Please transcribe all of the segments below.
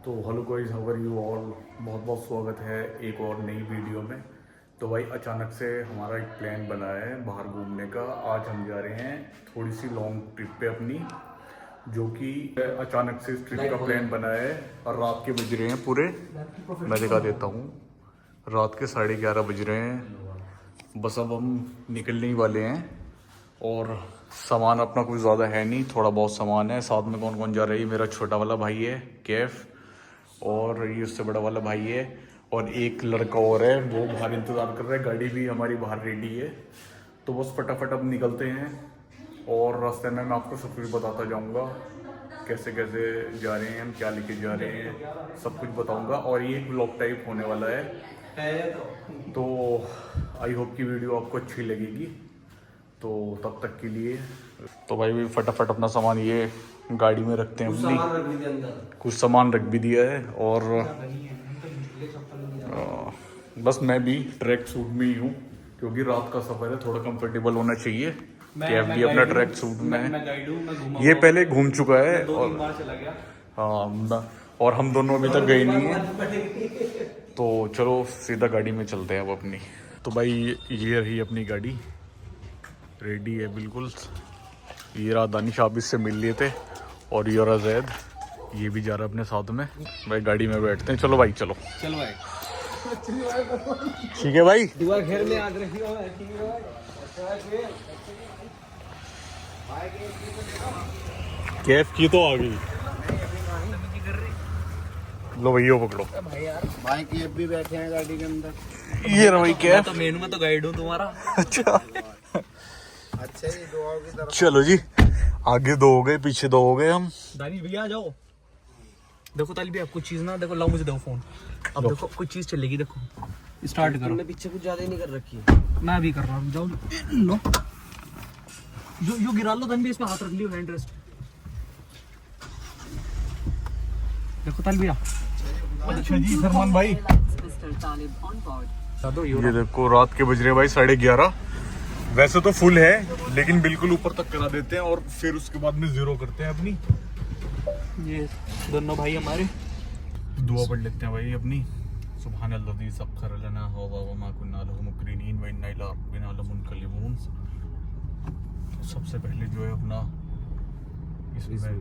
तो hello guys, how are you all. बहुत बहुत स्वागत है एक और नई वीडियो में। तो भाई अचानक से हमारा एक प्लान बना है बाहर घूमने का। आज हम जा रहे हैं थोड़ी सी लॉन्ग ट्रिप पे अपनी, जो कि अचानक से इस ट्रिप का प्लान बना है। और रात के बज रहे हैं पूरे, मैं दिखा देता हूँ, रात के 11:30 बज रहे हैं। बस अब हम निकलने ही वाले हैं और सामान अपना कुछ ज़्यादा है नहीं, थोड़ा बहुत सामान है। साथ में कौन कौन जा रही है, मेरा छोटा वाला भाई है कैफ, और ये उससे बड़ा वाला भाई है, और एक लड़का और है, वो बाहर इंतज़ार कर रहा है। गाड़ी भी हमारी बाहर रेडी है। तो बस फटाफट अब निकलते हैं और रास्ते में मैं आपको सब कुछ बताता जाऊंगा, कैसे कैसे जा रहे हैं हम, क्या लेके जा रहे हैं, सब कुछ बताऊंगा। और ये एक व्लॉग टाइप होने वाला है, तो आई होप कि वीडियो आपको अच्छी लगेगी। तो तब तक के लिए तो भाई फटाफट अपना सामान ये गाड़ी में रखते हैं अपनी। कुछ सामान रख भी दिया है और बस मैं भी ट्रैक सूट में ही हूँ, क्योंकि रात का सफ़र है, थोड़ा कंफर्टेबल होना चाहिए। कैफ भी अपना ट्रैक सूट में है, ये पहले घूम चुका है और हाँ, और हम दोनों अभी तक गए नहीं हैं। तो चलो सीधा गाड़ी में चलते हैं अब अपनी। तो भाई ये रही अपनी गाड़ी, रेडी है बिल्कुल। ये रहा दानिश, आप इससे मिल लिए थे, और ये रहा जैद, ये भी जा रहा है अपने साथ में। भाई गाड़ी में बैठते हैं, चलो भाई चलो भाई। ठीक है भाई, दुआ घेर में याद रखियो। कैफ की तो आ गई, लो भैया पकड़ो। भाई कैफ भी बैठे हैं गाड़ी के अंदर। ये रहा भाई कैफ। तो मेनू में तो गाइड हूँ तुम्हारा। अच्छा अच्छा जी, दो की तरफ। चलो जी, आगे 2 हो गए, पीछे 2 हो गए हम। दानी भैया आ जाओ। देखो ताली भी आपको चीज ना देखो, लाओ मुझे दो फोन। अब देखो कोई चीज चलेगी, देखो स्टार्ट करो। मैं पीछे कुछ ज्यादा ही नहीं कर रखी है। मैं भी कर रहा हूँ, जाओ लो। यो गिरा लो धन भी, इसमें हाथ रख लियो, हैंड रेस्ट। देखो ताली भैया। अच्छा जी सलमान भाई, ये देखो रात के बज रहे हैं भाई 11:30। वैसे तो फुल है, लेकिन बिल्कुल ऊपर तक करा देते हैं और फिर उसके बाद में 0 करते हैं अपनी। ये दोनों भाई हमारे दुआ पढ़ लेते हैं भाई अपनी। सुभान अल्लाज़ी सख्खर लना हवा व मा कुन्ना लहु मुक़रिनीन व इन्ना इला रब्बिना लमुनक़लिबून। सबसे पहले जो है अपना इसमें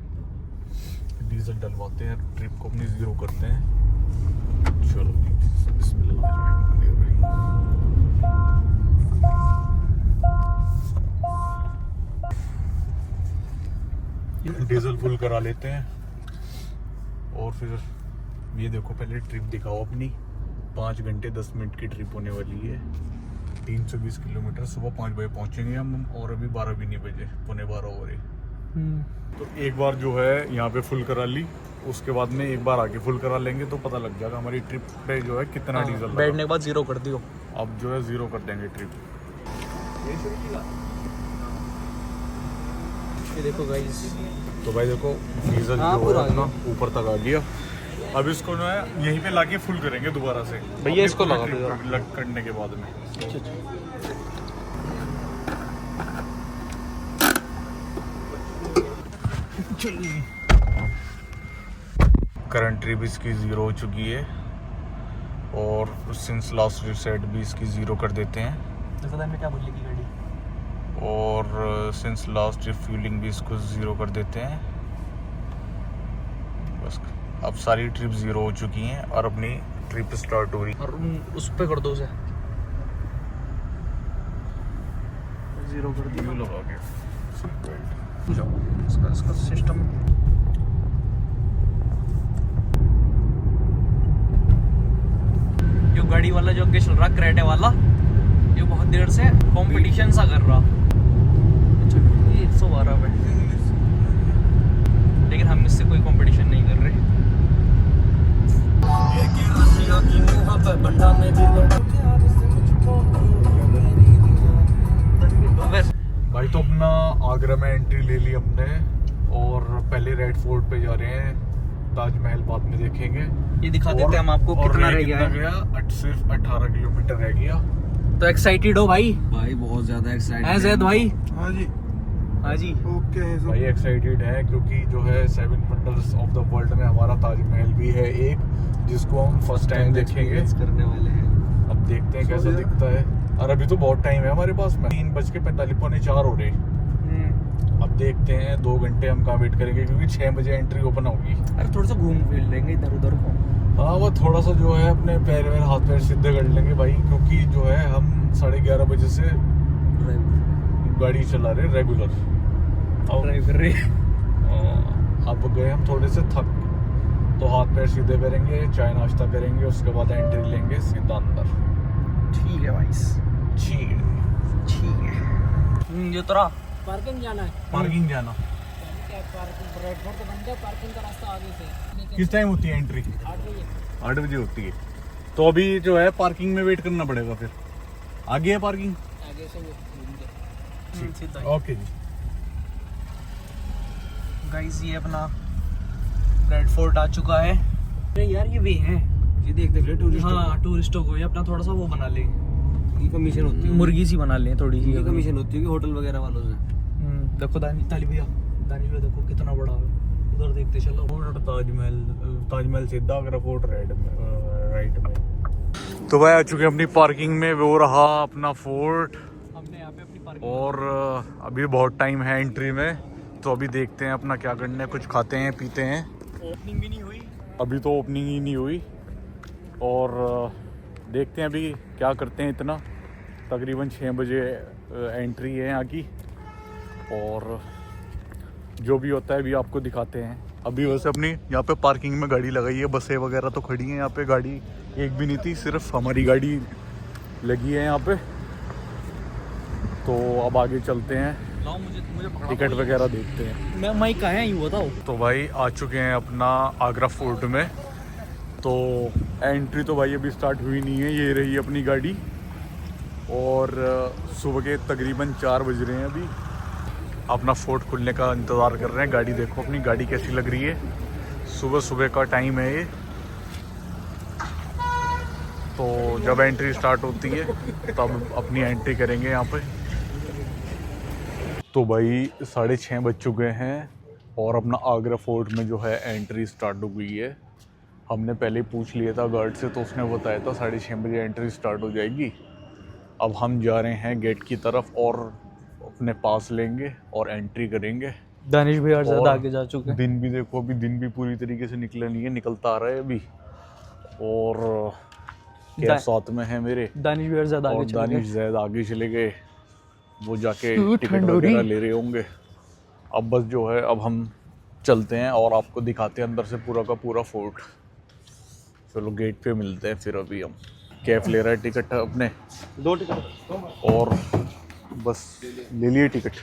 डीजल डलवाते हैं, ट्रिप को अपनी 0 करते हैं। चलो बिस्मिल्लाहिर्रहमानिर्रहीम। डीजल फुल करा लेते हैं और फिर ये देखो, पहले ट्रिप दिखाओ अपनी। 5 घंटे 10 मिनट की ट्रिप होने वाली है, 320 किलोमीटर। सुबह 5 बजे पहुंचेंगे हम, और अभी 12 भी नहीं बजे, 11:15 हो रहे। तो एक बार जो है यहाँ पे फुल करा ली, उसके बाद में एक बार आगे फुल करा लेंगे तो पता लग जाएगा हमारी ट्रिप पे जो है कितना डीजल लगा। बैठने के बाद 0 कर दियो। अब जो है 0 कर देंगे ट्रिप। ये देखो गाइस, तो भाई देखो डीजल जो है अपना ऊपर तक आ गया। अब इसको जो है यहीं पे लाके फुल करेंगे दोबारा से भैया, इसको लगा ट्रिप दो लग करने के बाद में। करंट ट्रिप इसकी 0 हो चुकी है, और सिंस लास्ट रीसेट भी इसकी 0 कर देते हैं। क्या बोलेगी गाड़ी? और सिंस लास्ट रिफ्यूलिंग भी इसको 0 कर देते हैं। बस अब सारी ट्रिप 0 हो चुकी हैं और अपनी ट्रिप स्टार्ट हो रही है। और उस पे कर दो उसे 0 कर दिया। लगा के इसका सिस्टम। जो गाड़ी वाला जो आगे चल रहा क्रेटे वाला, ये बहुत देर से कंपटीशन सा कर रहा। अच्छा, ये 112 पे, लेकिन हम इससे कोई कंपटीशन नहीं कर रहे। भाई तो अपना आगरा में एंट्री ले ली हमने, और पहले रेड फोर्ट पे जा रहे हैं। ताजमहल बाद में देखेंगे। ये दिखा देते हैं हम आपको कितना रह गया है। सिर्फ 18 किलोमीटर रह गया। तो एक्साइटेड हो भाई? भाई बहुत ज्यादा एक्साइटेड है जैद भाई? हाँ जी। हाँ जी ओके भाई एक्साइटेड है क्योंकि जो है 7 वंडर्स ऑफ द वर्ल्ड में हमारा ताजमहल भी है एक, जिसको हम फर्स्ट टाइम देखेंगे करने वाले हैं। अब देखते हैं कैसा दिखता है। और अभी तो बहुत टाइम है हमारे पास में, 3:45 पौने 4 हो रहे। अब देखते हैं 2 घंटे हम कहाँ वेट करेंगे क्योंकि 6 बजे एंट्री ओपन होगी। अरे थोड़ा सा घूम फिर लेंगे इधर उधर को। हाँ वो थोड़ा सा जो है अपने पैर वैर हाथ पैर सीधे कर लेंगे भाई, क्योंकि जो है हम 11:30 बजे से गाड़ी चला रहे रेगुलर। ड्राइव कर रहे अब गए हम थोड़े से थक, तो हाथ पैर सीधे करेंगे, चाय नाश्ता करेंगे, उसके बाद एंट्री लेंगे सीधा अंदर। ठीक है भाई, ठीक है ठीक है। ये तोरा पार्किंग जाना है। पार्किंग जाना। पार्किंग रेडफोर्ट तो बन गया, पार्किंग का रास्ता आगे से। किस टाइम होती है एंट्री? 8 बजे। 8 बजे होती है। तो अभी जो है पार्किंग में वेट करना पड़ेगा, फिर आगे है पार्किंग। आगे से सीधा। ओके जी। गाइस ये अपना रेड फोर्ट आ चुका है। अरे यार ये वे है, ये देख देख टूरिस्ट। हाँ टूरिस्टों को ये अपना थोड़ा सा वो बना ले, की कमीशन होती है, मुर्गी सी बना ले थोड़ी सी। की कमीशन होती है होटल वगैरह वालों से। देखो ताली भैया, दानिश भैया देखो कितना बड़ा है, उधर देखते चलो। ताजमहल, ताजमहल सीधा, अगर फोर्ट राइट में। तो भाई आ चुके हैं अपनी पार्किंग में, वो रहा अपना फोर्ट। हमने यहाँ पे अपनी पार्किंग और अभी बहुत टाइम है एंट्री में, तो अभी देखते हैं अपना क्या करना है, कुछ खाते हैं पीते हैं। ओपनिंग भी नहीं हुई अभी तो ओपनिंग ही नहीं हुई, और देखते हैं अभी क्या करते हैं। इतना तकरीबन 6 बजे एंट्री है यहाँ की, और जो भी होता है अभी आपको दिखाते हैं। अभी वैसे अपनी यहाँ पे पार्किंग में गाड़ी लगाई है, बसें वगैरह तो खड़ी हैं यहाँ पे, गाड़ी एक भी नहीं थी, सिर्फ हमारी गाड़ी लगी है यहाँ पे। तो अब आगे चलते हैं, लाओ मुझे पकड़ा टिकट वगैरह देखते हैं। मैं माइक कहाँ है यूँ बताओ। तो भाई आ चुके हैं अपना आगरा फोर्ट में। तो एंट्री तो भाई अभी स्टार्ट हुई नहीं है, ये रही अपनी गाड़ी, और सुबह के तकरीबन 4 बज रहे हैं अभी। अपना फोर्ट खुलने का इंतज़ार कर रहे हैं। गाड़ी देखो अपनी गाड़ी कैसी लग रही है, सुबह सुबह का टाइम है ये। तो जब एंट्री स्टार्ट होती है तब अपनी एंट्री करेंगे यहाँ पे। तो भाई 6:30 बज चुके हैं, और अपना आगरा फोर्ट में जो है एंट्री स्टार्ट हो गई है। हमने पहले पूछ लिया था गार्ड से, तो उसने बताया था 6:30 बजे एंट्री स्टार्ट हो जाएगी। अब हम जा रहे हैं गेट की तरफ, और अपने पास लेंगे और एंट्री करेंगे। दानिश भैया ज़्यादा और आगे जा चुके हैं। दिन भी देखो, अभी दिन भी पूरी तरीके से निकला नहीं है, निकलता आ रहा है अभी। और क्या साथ में है मेरे दानिश भैया ज़्यादा और आगे चले दानिश ज़ैद आगे चले गए, वो जाके टिकट वगैरह ले रहे होंगे। अब बस जो है अब हम चलते हैं और आपको दिखाते हैं अंदर से पूरा का पूरा फोर्ट। चलो गेट पे मिलते हैं फिर। अभी हम कैफ ले रहा है टिकट अपने, 2 टिकट और बस ले लिए टिकट।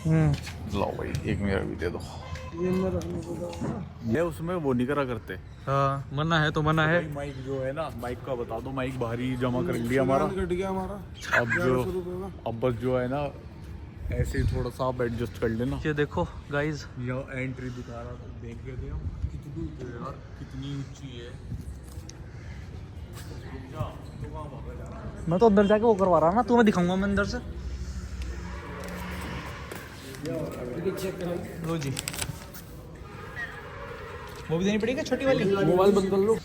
लाओ भाई एक मेरा भी दे दो। ये उसमें वो नहीं करा करते। हाँ मना है तो मना है। माइक जो है ना, माइक का बता दो, माइक बाहर ही जमा कर लिया हमारा। कट गया हमारा। अब बस जो है ना ऐसे ही थोड़ा सा आप एडजस्ट कर लेना। ये देखो गाइज, यह एंट्री दिखा रहा था, देख रहे थे हम कितनी यार, कितनी ऊंची है। मैं तो अंदर जाके वो करवा रहा ना, तुम्हें दिखाऊंगा मैं अंदर से। लो जी, वो भी देनी पड़ेगी छोटी वाली। मोबाइल बंद कर लो।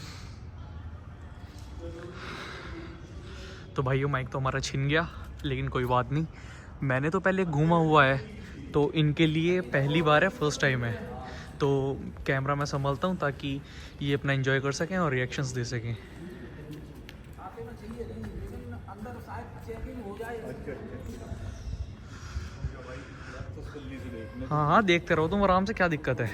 तो भाइयों माइक तो हमारा छिन गया, लेकिन कोई बात नहीं, मैंने तो पहले घूमा हुआ है, तो इनके लिए पहली बार है, फर्स्ट टाइम है। तो कैमरा मैं संभालता हूँ ताकि ये अपना एंजॉय कर सकें और रिएक्शंस दे सकें। हाँ हाँ देखते रहो तुम आराम से, क्या दिक्कत है।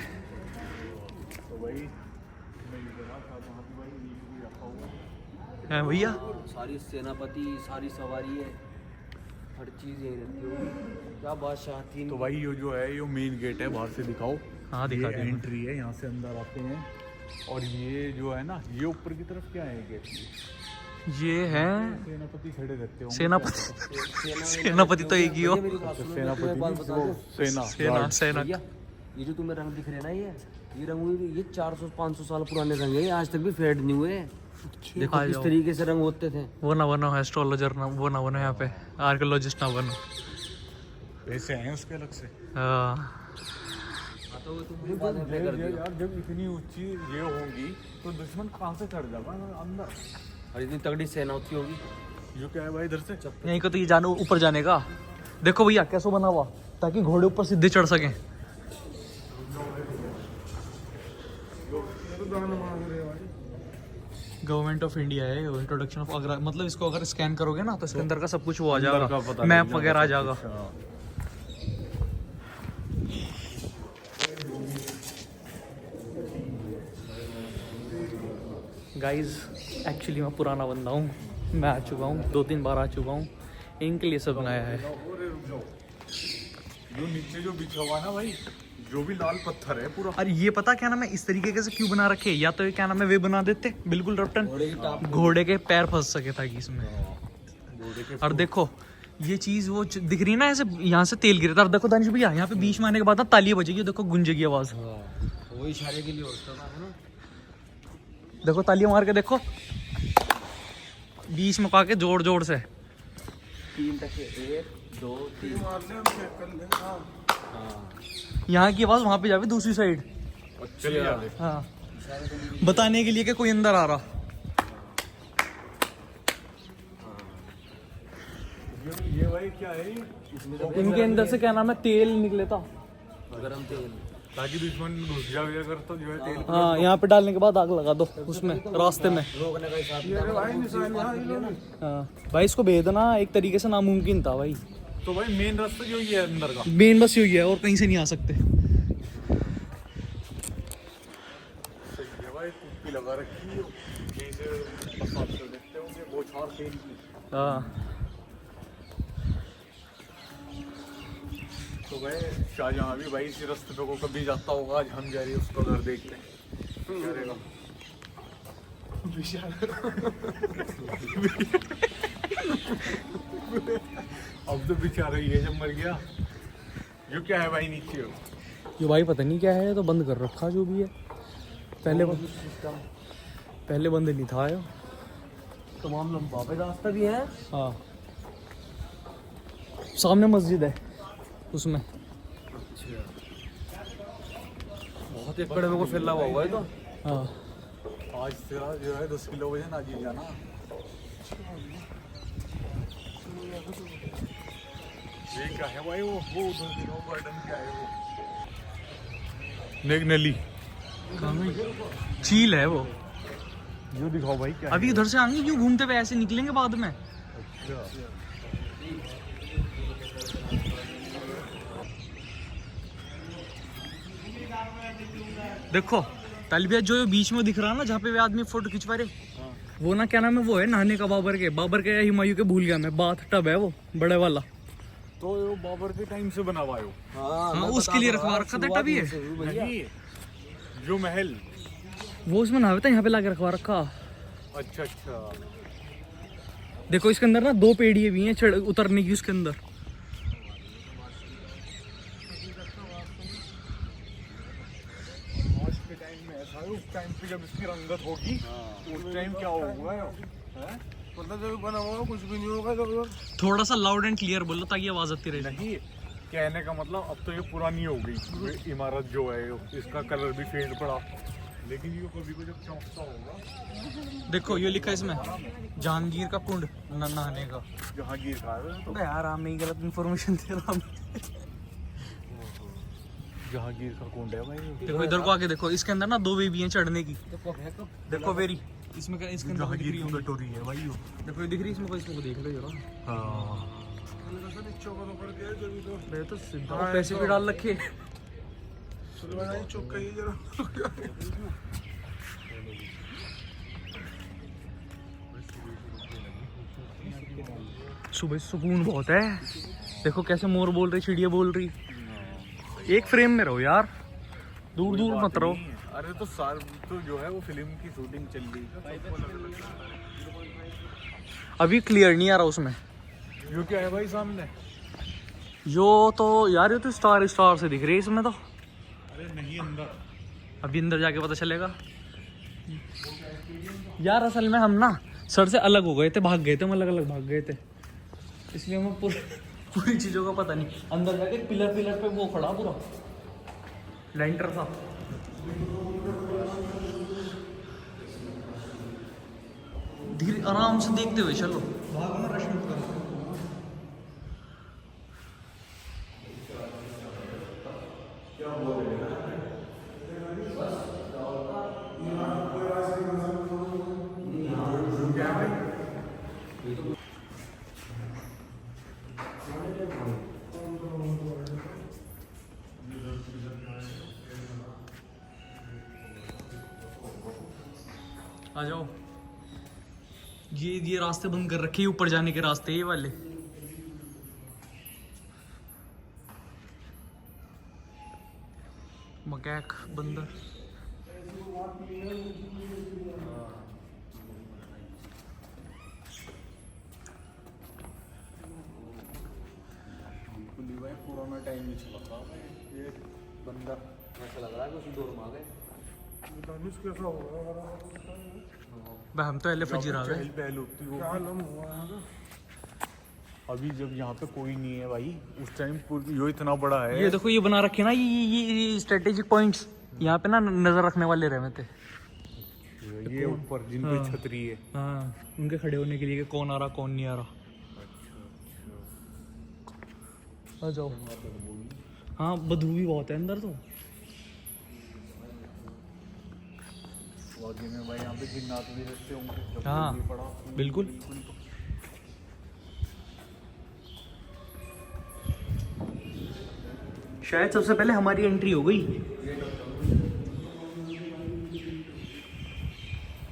हैं भैया, सारी सेनापति, सारी सवारी है, हर चीज यही रहती होगी। क्या बादशाह थी। तो भाई ये जो है ये मेन गेट है, बाहर से दिखाओ। हाँ दिखा ये दे। एंट्री है, यहाँ से अंदर आते हैं। और ये जो है ना, ये ऊपर की तरफ क्या है गेट? ये है सेनापति खड़े रहते होंगे। सेनापति। सेनापति तो एक ही हो। सेनापति नहीं, सेना सेना सेना। भैया ये जो तुम्हें रंग दिख रहे हैं ना, ये रंग हुए ये 400-500 साल पुराने रंग है, आज तक भी फेड नहीं हुए। देखो आ किस जाओ। तरीके से रंग होते थे। वो ना बनो एस्ट्रोलॉजर ना, वो ना बनो यहाँ पे आर्कियोलॉजिस्ट ना बनो। पैसे हैं उसके अलग से। हाँ तो वो तुमने बाद में पे कर दिया। यार जब इतनी ऊंची ये होगी तो दुश्मन कहाँ से चढ़ जाएगा अंदर? और इतनी तगड़ी सेना होती होगी। जो क्या है भाई इधर से यहीं को तो ये जाने ऊपर जाने का। देखो भैया कैसे बना हुआ ताकि घोड़े ऊपर सीधे चढ़ सकें। गवर्नमेंट ऑफ इंडिया है इंट्रोडक्शन ऑफ आगरा, मतलब इसको अगर स्कैन करोगे ना तो इसके अंदर का सब कुछ वो आ जाएगा, मैप वगैरह आ जाएगा। गाइस एक्चुअली मैं पुराना बंदा हूँ, मैं आ चुका हूँ 2-3 बार आ चुका हूँ, इनके लिए सब बनाया है। जो नीचे जो बिछा हुआ ना भाई, जो भी लाल पत्थर है पूरा। अरे ये पता क्या नाम है इस तरीके से क्यों बना रखे, या तो ये क्या नाम है वे बना देते बिल्कुल रफ्टन, घोड़े के पैर फंस सके ताकि इसमें। और देखो ये चीज वो दिख रही है ना ऐसे, यहाँ से तेल गिरता है। और देखो दानिश भैया यहाँ पे बीच में आने के बाद ना तालियां बजेगी, देखो गूंजेगी आवाज। वो इशारे के लिए होता था ना। देखो तालियां मार के देखो, बीच में पा के जोर जोर से 3 तक 1 2 3। यहाँ की आवाज वहां पे जावे दूसरी साइड। अच्छा हाँ बताने के लिए कि कोई अंदर आ रहा। ये भाई क्या है? इनके अंदर से क्या नाम है तेल निकले था, गरम तेल। ताकि दुश्मन घुस जाए अगर तो जो है तेल। हाँ यहाँ पे डालने के बाद आग लगा दो उसमें रास्ते में। रोकने का हिसाब। हाँ भाई इसको भेजना एक तरीके से नामुमकिन था भाई। तो भाई मेन रास्ता जो ये है अंदर का, मेन बस यही है और कहीं से नहीं आ सकते। ये भाई टोपी लगा रखी है, ये जो बरसात से देखते होंगे बौछार तेल की। हाँ तो भाई शाहजहाँ भी भाई इसी रास्ते पे को कभी जाता होगा, आज हम जा रहे हैं उसका घर देखते हैं क्या रहेगा। अब तो बेचारा ये जब मर गया। ये क्या है भाई नीचे? ये भाई पता नहीं क्या है, तो बंद कर रखा जो भी है। पहले बंद नहीं था ये। तमाम लंबा पे रास्ता भी है। हाँ सामने मस्जिद है उसमें। बहुत एकड़ में को फैला हुआ है तो। हाँ आज तेरा जो है 10 किलो वजन आज ही जाना। ये क्या है भाई? वो उधर की गार्डन क्या है वो? नेक नली चील है वो। जो दिखाओ भाई क्या अभी उधर से आएंगे क्यों घूमते हुए, ऐसे निकलेंगे बाद में। देखो तालिबिया जो बीच में दिख रहा है ना, जहाँ पे वे आदमी फोटो खिंचवा रहे, वो ना क्या नाम है वो है नहाने का बाबर के हुमायूं के भूल गया मैं, बाथ टब है वो बड़े वाला। तो वो बाबर के टाइम से बना हुआ है वो। हाँ उसके लिए रखवा रखा था टब ये। नहीं, जो महल वो उसमें नहावे था, यहाँ पे लाके रखवा रखा। अच्छा अच्छा। देखो इसके अंदर ना 2 पेड़िए भी हैं चढ़ उतरने की उसके अंदर। आज के टाइम में ऐसा है, उस टाइम पे जब इसकी रंगत होगी उस टाइम क्या होगा है? मतलब जब बना होगा कुछ भी नहीं होगा। तो थोड़ा सा लाउड एंड क्लियर बोलो ताकि आवाज आती रहे। नहीं, कहने का मतलब अब तो ये पुरानी हो गई इमारत जो है, इसका कलर भी फेड पड़ा, लेकिन ये कभी को जब चमकता होगा। देखो ये लिखा है इसमें जहांगीर का कुंड नहाने का। जहांगीर का है तो यार हम ही गलत इन्फॉर्मेशन दे रहा हूँ। जहांगीर का कुंड है भाई। देखो इधर को आके देखो, इसके अंदर ना 2 वे भी हैं चढ़ने की। देखो वेरी इसमें क्या इसके अंदर दिख रही जहांगीर की कटोरी है भाई वो। देखो ये दिख रही है इसमें, इसको देख लो जरा। हाँ तो सीधा पैसे भी डाल रखे। सुबह सुकून बहुत है। देखो कैसे मोर बोल रही, चिड़िया बोल रही। एक फ्रेम में रहो यार, दूर दूर मत रहो। अरे तो सार तो जो है वो फिल्म की शूटिंग चल रही है। अभी क्लियर नहीं आ रहा उसमें। यो क्या है भाई सामने? यो तो यार ये तो स्टार से दिख रही है इसमें तो। अरे नहीं, अंदर अभी अंदर जाके पता चलेगा यार। असल में हम ना सर से अलग हो गए थे, भाग गए थे, हम अलग अलग भाग गए थे, इसलिए हमें पूरी चीज़ों का पता नहीं। अंदर जाके पिलर पिलर पे वो खड़ा पूरा लेंटर था। धीरे आराम से देखते हुए चलो। भागना रश मत करो। आ जाओ। ये रास्ते बंद कर रखे हैं, ऊपर जाने के रास्ते ये वाले। मकैक बंदर। पुराना टाइम ही चला था ये बंदर। ऐसा लग रहा है कि उसी दौर में आ गए। भाई हम तो एलिफेंट आ गए। पहल होती हो अभी जब यहाँ पे कोई नहीं है भाई, उस टाइम यो इतना बड़ा है। ये देखो ये बना रखे ना, ये स्ट्रेटेजिक पॉइंट्स यहाँ पे ना नजर रखने वाले रहे थे। ये ऊपर जिन पे छतरी है, हाँ, उनके खड़े होने के लिए कि कौन आ रहा कौन नहीं आ रहा। आ जाओ। हाँ बदबू भी बहुत है अंदर तो। वाकई में भाई यहाँ पे जिन्नात भी रहते होंगे। हाँ बिल्कुल। शायद सबसे पहले हमारी एंट्री हो गई।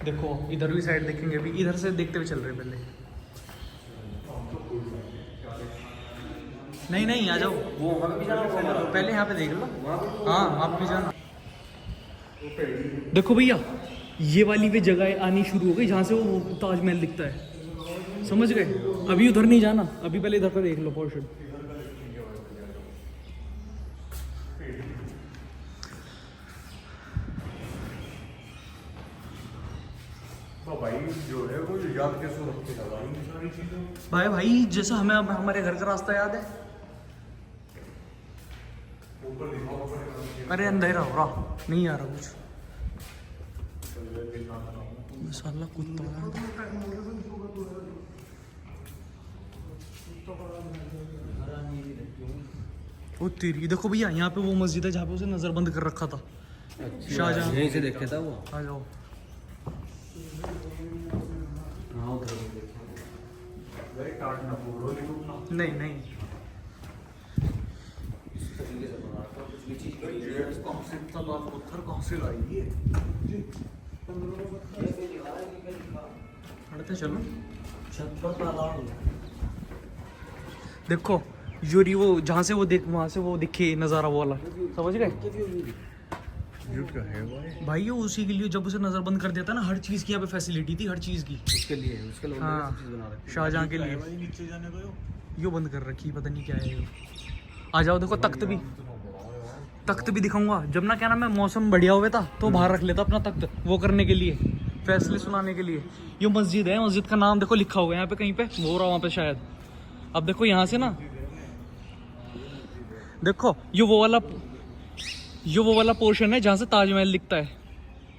देखो इधर भी साइड देखेंगे, अभी इधर से देखते हुए चल रहे पहले। नहीं नहीं आ जाओ, वो पहले यहाँ पे देख लो। हाँ आप भी जाना। देखो भैया ये वाली भी जगह आनी शुरू हो गई जहाँ से वो ताजमहल दिखता है, समझ गए। अभी उधर नहीं जाना, अभी पहले इधर पे देख लो पोर्शन। तो भाई जो है वो याद कैसे रखेगा भाई सारी चीजें। भाई जैसा हमें अब हमारे घर का रास्ता याद है। अरे अंधेरा हो रहा, नहीं आ रहा कुछ। साला कुत्ता ओ तेरी। देखो भैया यहाँ पे वो मस्जिद है जहाँ पे उसे नजरबंद कर रखा था शाहजहां। यहीं से देखे था वो। आ जाओ। हाँ उधर देखे। नहीं नहीं पत्थर कहाँ से लाई है? पढ़ते चलो। छत पर तालाब। देखो यूरी वो जहाँ से वो देख, वहाँ से वो दिखे नज़ारा वो वाला, समझ गए। का है भाई। भाई ये उसी के लिए जब उसे नजरबंद कर देता ना, हर चीज़ की यहाँ पे फैसिलिटी थी, हर चीज़ की। उसके लिए उसके लिए हाँ, सब चीज़ बना रखी है। शाहजहां के लिए। भाई नीचे जाने का यो बंद कर रखी, पता नहीं क्या है यो। आ जाओ। देखो तख्त भी दिखाऊंगा। जब ना क्या नाम है मौसम बढ़िया हुआ था तो बाहर रख लेता अपना तख्त, वो करने के लिए, फैसले सुनाने के लिए। ये मस्जिद है, मस्जिद का नाम देखो लिखा हुआ है यहाँ पे कहीं पे, वो रहा वहाँ पे शायद। अब देखो यहाँ से ना, देखो ये वो वाला पोर्शन है जहाँ से ताजमहल दिखता है।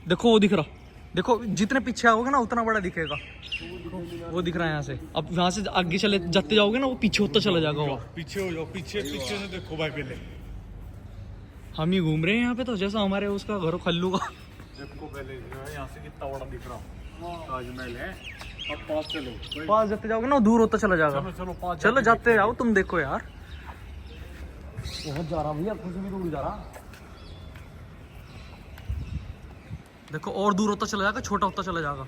देखो वो दिख रहा, देखो जितने पीछे आओगे ना उतना बड़ा दिखेगा, वो दिख रहा है यहाँ से। अब यहाँ से आगे चले जाते जाओगे ना, वो पीछे होता चला जाएगा। वो पीछे हो जाओ, पीछे से देखो भाई पहले। हम ही घूम रहे हैं यहाँ पे तो, जैसा हमारे उसका घर खल्लू का। देखो पहले यहाँ से कितना बड़ा दिख रहा ताजमहल है। अब पास चलो, पास जाते जाओगे ना दूर होता चला जाएगा। चलो पास चलो जाते जाओ, तुम देखो यार। बहुत जा रहा भैया, कुछ भी दूर जा रहा। देखो और दूर होता चला जाएगा, छोटा होता चला जाएगा।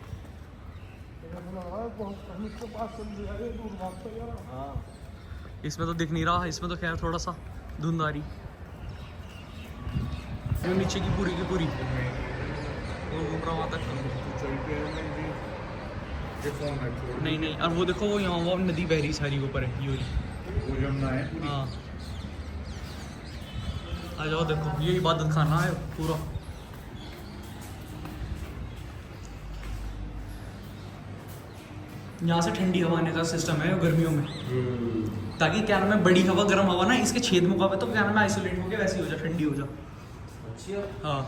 इसमें तो दिख नहीं रहा, इसमें तो खैर थोड़ा सा धुंध आ रही। जो नीचे की पूरी और घूम रहा वहाँ तक। नहीं नहीं, और वो देखो वो यहाँ वो नदी बह रही सारी ऊपर है, ये वो जमना है। हाँ आ जाओ। देखो ये इबादत खाना है पूरा। यहाँ से ठंडी हवा आने का सिस्टम है गर्मियों में, ताकि क्या नाम है बड़ी हवा गर्म हवा ना इसके छेद में पावे तो क्या नाम है आइसोलेट होकर वैसी हो जाए, ठंडी हो जाए। अच्छा, हाँ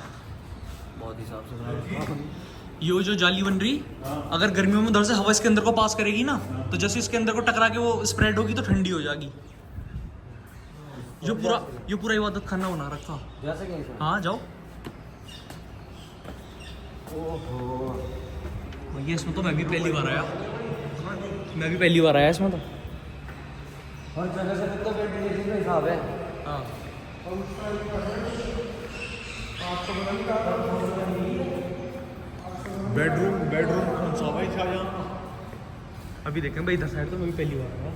बहुत हिसाब से बना रखा है। ये जो जाली बन रही अगर गर्मियों में उधर से हवा इसके अंदर को पास करेगी ना तो जैसे इसके अंदर को टकरा के वो स्प्रेड होगी तो ठंडी हो जाएगी। ये पूरा इबादत खाना बना रखा। जा सके इसमें? हाँ जाओ। ओहो, भैया इसमें तो मैं भी पहली बार आया, इसमें तो। हर जगह से तो वेंटिलेशन का हिसाब है। हाँ बेडरूम कौन सा भाई शाहजहां? अभी देखें भाई इधर साइड तो मैं भी पहली बार आया।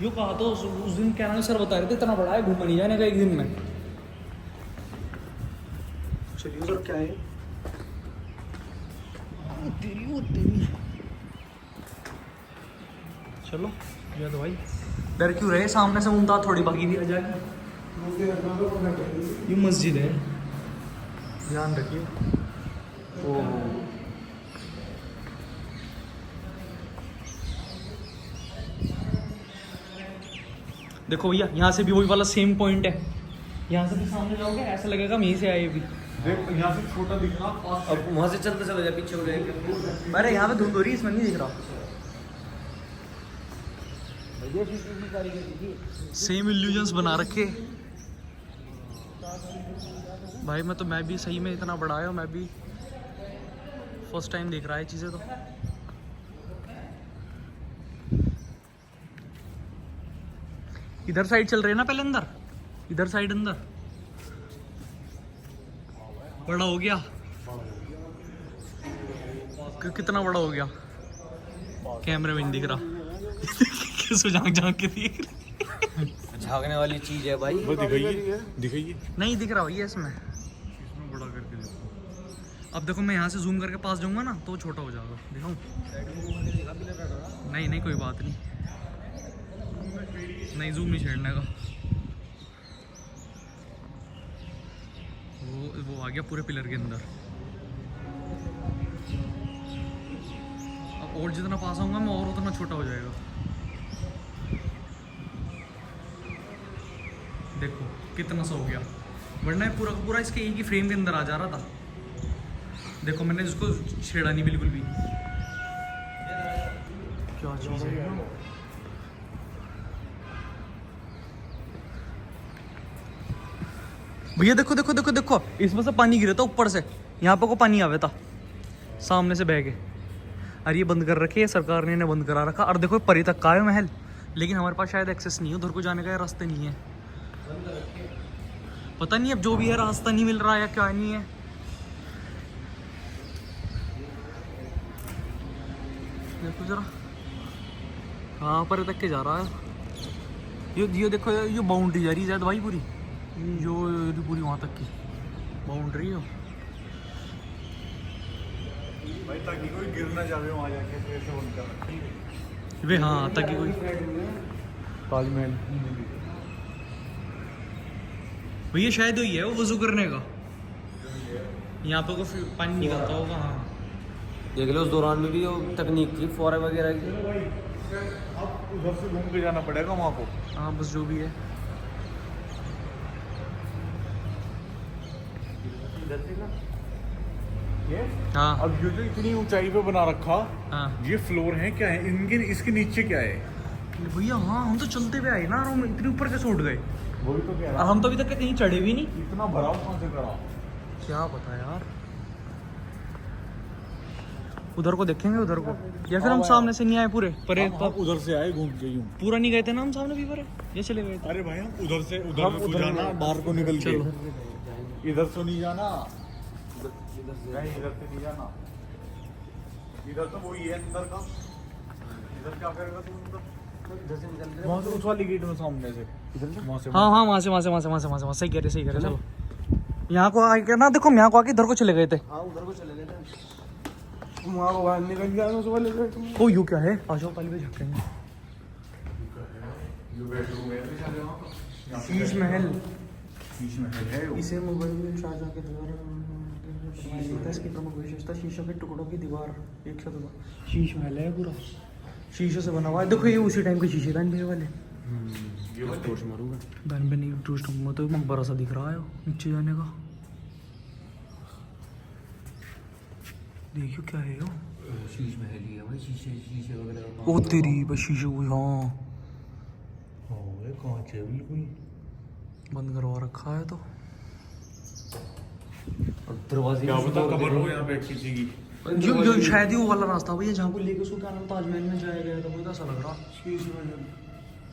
यूँ कहा तो उस दिन क्या नाम है सर बता रहे थे इतना बड़ा है घूमने नहीं जाने का एक दिन में। चलिए सर क्या है तेरी चलो ये तो भाई डर क्यों रहे, सामने से मुमताज थोड़ी बाकी भी आ जाएगी। ये मस्जिद है, ध्यान रखिए। ओहो, देखो भैया यहाँ से भी वही वाला सेम पॉइंट है, यहाँ से भी सामने जाओगे ऐसा लगेगा हम यहीं से आए भी। देख यहाँ से छोटा दिख रहा, अब वहाँ से चलते चले जाए पीछे हो जाएंगे। अरे यहाँ पे धुंध हो रही है इसमें नहीं दिख रहा। सेम इल्यूजन्स बना रखे भाई। मैं भी सही में इतना बड़ा आया, मैं भी फर्स्ट टाइम देख रहा है चीज़ें। तो इधर साइड चल रहे हैं ना पहले, अंदर इधर साइड अंदर बड़ा हो गया। कितना बड़ा हो गया कैमरे में नहीं दिख रहा। झांक के देख झांकने वाली चीज है भाई। वो दिखाइए नहीं दिख रहा भैया इसमें। इसमें बड़ा करके देखो। अब देखो मैं यहाँ से जूम करके पास जाऊंगा ना तो छोटा हो जाएगा, दिखाऊं? नहीं कोई बात नहीं, जूम नहीं छेड़ने का। वो आ गया पूरे पिलर के अंदर। अब और जितना पास आऊंगा मैं और उतना छोटा हो जाएगा। देखो कितना सा हो गया, वरना ये पूरा का पूरा इसके एक ही फ्रेम के अंदर आ जा रहा था। देखो मैंने इसको छेड़ा नहीं बिल्कुल भी। क्या चीज़ है भैया? देखो देखो देखो देखो इसमें से पानी गिरा था ऊपर से, यहाँ पे को पानी आवे था सामने से बह के। अरे ये बंद कर रखे है सरकार ने, इन्हें बंद करा रखा। और देखो परी तक का है महल, लेकिन हमारे पास शायद एक्सेस नहीं है, उधर को जाने का रास्ते नहीं है। पता नहीं अब जो भी है रास्ता नहीं मिल रहा है या क्या नहीं है। देखो जरा हाँ पर तक के जा रहा है। ये देखो ये बाउंड्री जा रही है शायद भाई पूरी, जो पूरी वहाँ तक की बाउंड्री है भाई, ताकि कोई गिर ना जावे वहाँ जाके, तो ऐसे बंद कर रखा है। वे हाँ ताकि कोई ताजमहल भैया शायद वही है वो वजू करने का, यहाँ पे को पानी निकलता होगा। हाँ देख लो उस दौरान में भी वो तकनीक थी फौरे वगैरह की। अब उधर से घूम के जाना पड़ेगा वहाँ को। हाँ बस जो भी है। हाँ अब ये जो इतनी ऊंचाई पे बना रखा, हाँ ये फ्लोर है क्या है इनके, इसके नीचे क्या है? भैया हाँ हम तो चलते हुए आए ना, और हम इतने ऊपर कैसे उठ गए? वही तो कह और रहा हम तो अभी तक कहीं चढ़े भी नहीं। इतना भराव कहाँ से करा? क्या पता यार, उधर को देखेंगे उधर को, या फिर हम सामने से नहीं आए पूरे परे। हम उधर से आए घूम के यूं। पूरा नहीं गए थे ना हम सामने भी परे, ये चले गए थे। अरे भाई हम उधर से उधर जाना, बाहर को निकल के। इधर से नहीं जाना, नहीं इधर से नहीं जाना, इधर तो वही है अंदर का। इधर क्या करेगा तू अंदर? वहाँ से उस वाली गेट में सामने से, वहाँ से। हाँ हाँ वहाँ से सही कह रहे चलो। यहाँ को आके ना देखो, यहाँ को आके इधर को चले गए थे। हाँ उधर को चले गए थे। वहाँ को बाहर निकल गया उस वाले गेट में। ओ यू क्या है, आ जाओ पहले भी झपकेंगे। शीश महल है इसे मुगल शाहजहां के द्वारा है इसकी प्रमुख विशेषता शीशों के टुकड़ों की दीवार एक साथ शीश महल है पूरा, शीशों से बना हुआ है। देखो ये उसी टाइम के शीशे था इन वाले। टोस्ट मारूंगा बैन पे नहीं टूस्ट तो मकबरा सा दिख रहा है नीचे जाने का। देखियो क्या है यो, शीश महल ही है भाई, शीशे शीशे वगैरह। ओ तेरी बस शीशे हुई। हाँ ये कांच है बिल्कुल, बंद करवा रखा है तो। दरवाजे क्या पता कबर हो यहाँ पे किसी की। जो शायद ही वो वाला रास्ता भैया जहाँ को लेके उसको क्या नाम ताजमहल में जाया गया था, मुझे ऐसा लग रहा।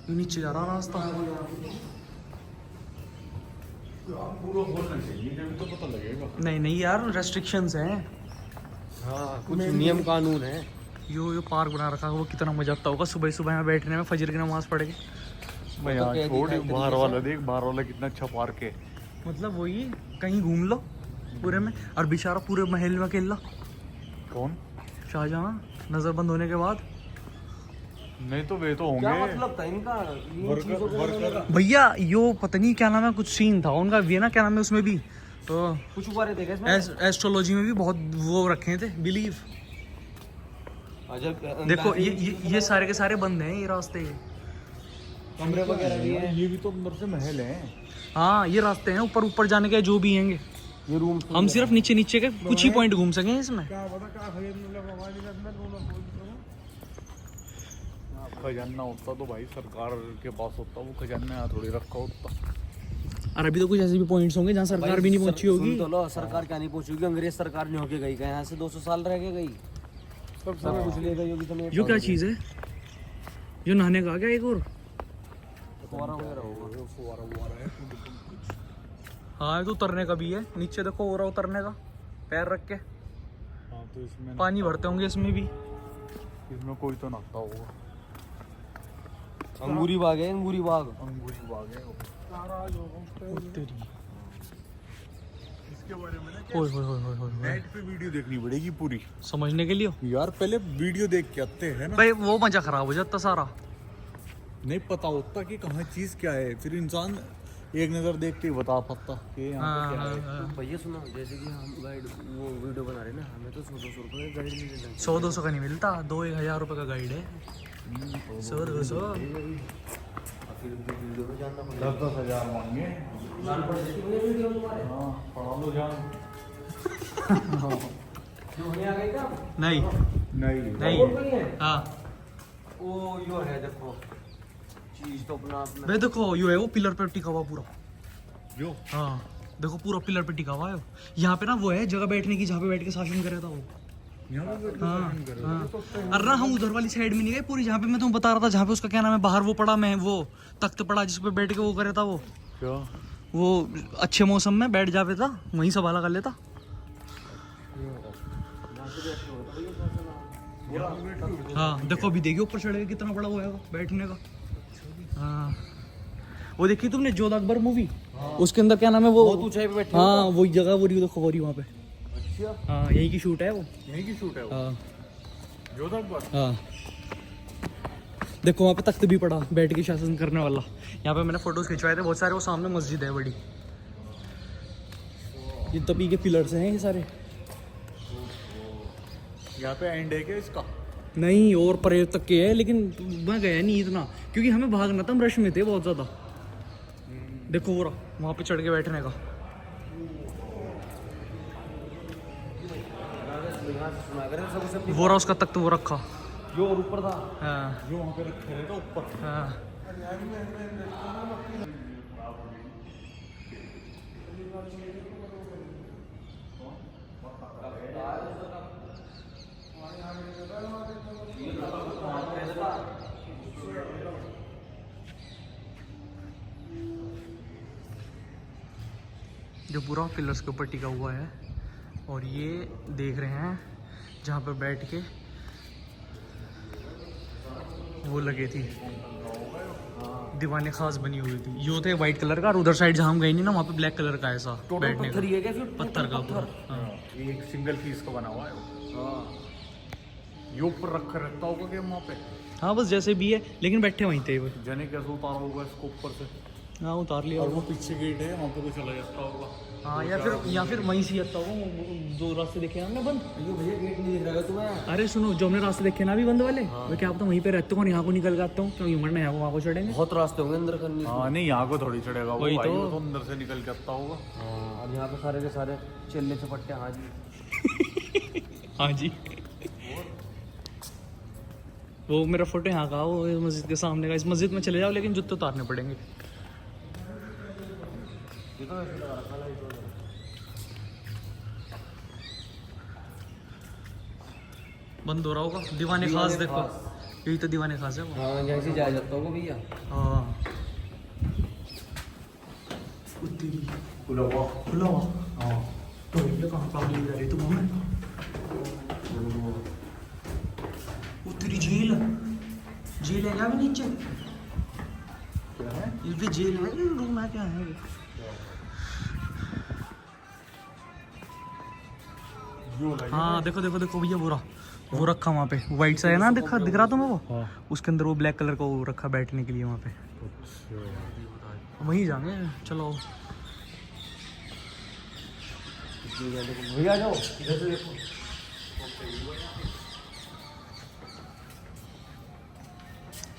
ये नीचे जा रहा रास्ता। पूरा खोलना चाहिए जब तो पता लगेगा। नहीं नहीं यार रेस्ट्रिक्शंस हैं। हाँ कुछ नियम कानून है। यो पार्क बना रखा है, वो कितना मजा आता होगा सुबह सुबह यहाँ बैठने में, फजर की नमाज पढ़ के। मैं यहाँ छोड़ बाहर वाला देख, बाहर वाला कितना अच्छा पार्क है। मतलब वही कहीं घूम लो पूरे में, और बेचारा पूरे महल में अकेला। कौन? शाहजहां नजर बंद होने के बाद। नहीं तो वे तो क्या होंगे मतलब था इनका? वर्कर। भैया यो पता नहीं क्या नाम है, कुछ सीन था उनका ये ना, क्या नाम है उसमें भी तो कुछ उबारे थे क्या इसमें? एस्ट्रोलॉजी में भी बहुत वो रखे थे बिलीव। अजब। देखो ये सारे के सारे बंद हैं ये रास्ते। कमरे वगैरह भी है। ये भी तो अंदर से महल है। हाँ ये रास्ते हैं ऊपर ऊपर जाने के जो भी हैंगे। ये रूम हम सिर्फ नीचे नीचे के कुछ ही पॉइंट घूम सके इसमें। खजाना होता तो भाई सरकार के पास होता, वो खजाना यहाँ थोड़ी रखा होता। और अभी तो कुछ ऐसे भी पॉइंट्स होंगे जहाँ सरकार भी नहीं पहुंची होगी। तो लो सरकार क्या नहीं पहुंची होगी, अंग्रेज सरकार नहीं होके गई क्या यहाँ से 200 साल रह के गई, सब कुछ ले गई होगी। तुम्हें यो क्या चीज़ है? यो नहाने का आ गया एक और। फुवारा वगैरह होगा। हाँ ये तो उतरने का भी है, नीचे देखो हो रहा उतरने का, पैर रख के हाँ तो इसमें पानी भरते होंगे इसमें भी। इसमें कोई तो नहाता होगा। अंगूरी बाग है, अंगूरी बाग। अंगूरी बाग है वो। इसके बारे में ना ओए होए होए होए होए। नेट पे वीडियो देखनी पड़ेगी पूरी समझने के लिए यार, पहले वीडियो देख के आते हैं ना, भाई वो मजा खराब हो जाता सारा। नहीं पता होता कि कहाँ चीज क्या है, फिर इंसान एक नजर देख के ही बता पाता कि यहाँ पे क्या है। तो भैया सुनो, जैसे कि हम गाइड वो वीडियो बना रहे हैं ना, हमें तो 100-200 रुपये गाइड नहीं देना। 100-200 का नहीं मिलता, 2-1000 रुपये का गाइड है। 100-200 फिर वीडियो में जानना पड़ेगा। 10,000 मांगे। जान पड़ जाती है वीडियो में हमारे। हाँ पढ़ा लो जान। होने आ गए क्या? नहीं नहीं नहीं और कोई है? हाँ ओ यो है देखो चीज तो अपना अपना। भाई देखो यो है वो पिलर पे टिका हुआ पूरा। जो हाँ देखो पूरा पिलर पे टिका हुआ है। यहाँ पे ना वो है जगह बैठने की, जहाँ पे बैठ के शासन करे था वो। यहाँ पे हाँ हाँ। अरे ना हम उधर वाली साइड में नहीं गए पूरी, जहाँ पे मैं तुम्हें बता रहा था, जहाँ पे उसका क्या नाम है बाहर वो पड़ा, मैं वो तख्त पड़ा जिस पे बैठ के वो करे था वो क्या वो अच्छे मौसम में बैठ जावे था, वहीं संभाला कर लेता। हाँ देखो अभी देखिए ऊपर चढ़ के कितना बड़ा हुआ है वो बैठने का। हाँ वो देखी तुमने जोधा अकबर मूवी, उसके अंदर क्या नाम है वो बहुत ऊंचाई पे बैठे हाँ वही जगह वो रही देखो, वो रही वहाँ पे। अच्छा हाँ यही की शूट है वो। यहीं की शूट है वो हाँ जोधा अकबर। हाँ देखो वहाँ पे तख्त भी पड़ा बैठ के शासन करने वाला। यहाँ पे मैंने फोटोज खिंचवाए थे बहुत सारे, वो सामने मस्जिद है बड़ी, ये तभी के पिलर्स हैं ये सारे। यहाँ पे एंड है क्या इसका? नहीं और परे तक के है, लेकिन मैं गया नहीं इतना क्योंकि हमें भागना था, हम रश में थे बहुत ज़्यादा। देखो वो रहा वहाँ पे चढ़ के बैठने का। वो रहा उसका तख्त वो रखा जो और ऊपर था। हाँ जो वहाँ पे रखे रहेगा ऊपर। हाँ जो पूरा पिलर्स के ऊपर टिका हुआ है, और ये देख रहे हैं जहाँ पर बैठ के वो लगे थी दीवाने खास बनी हुई थी। यो थे वाइट कलर का, और उधर साइड जहाँ हम गए नहीं ना वहाँ पे ब्लैक कलर का ऐसा बैठने पत्थर ही है क्या फिर? का, पत्थर का पूरा। हाँ ये एक सिंगल पीस का बना हुआ है वो। ये ऊपर रखा रहता होगा क्या वहाँ पे? हाँ बस जैसे भी है, लेकिन बैठे वहीं थे वो। जने कैसे उतारा होगा इसको ऊपर से? हाँ उतार लिया और वो पीछे गेट है, वहाँ पे तो चला जाता होगा। हाँ या फिर वहीं से आता होगा, जो रास्ते देखे ना हमने बंद। अयो भैया गेट नहीं दिख रहा है तुम्हें? अरे सुनो, जो हमने रास्ते देखे ना अभी बंद वाले, मैं क्या पता वहीं पे रहते हो और यहाँ को निकल के आता हूँ, क्योंकि मरना यहाँ को वहाँ को चढ़ेंगे। बहुत रास्ते होंगे अंदर करने के। हाँ नहीं, यहाँ को थोड़ी चढ़ेगा वो, वही भाई, तो। वो तो अंदर से निकल के आता होगा। हाँ, अब यहाँ पे सारे के सारे चिल्ले चपट्टे। हाँ जी। हाँ जी। वो मेरा फोटो यहाँ का, वो इस मस्जिद के सामने का। इस मस्जिद में चले जाओ लेकिन जूते उतारने पड़ेंगे। ये तो ऐसे लगा रखा लाइट वगैरह। बंद हो रहा होगा। दीवाने खास देखो, यही तो दीवाने खास है वो। हाँ यहाँ से जाया जाता होगा भैया। हाँ खुला हुआ। खुला हुआ। हाँ तो भैया कहाँ पागल जा रही तुम हमें? वो तेरी झील है क्या भी नीचे? क्या है? ये भी जेल है, रूम है क्या है? जो लगे। हाँ देखो देखो देखो भैया, वो रखा वहाँ पे, वाइट सा है ना, दिख रहा तुम्हें वो? हाँ। उसके अंदर वो ब्लैक कलर का वो रखा बैठने के लिए वहाँ पे। वहीं जाएंगे, चलो। भैया जाओ इधर से देखो।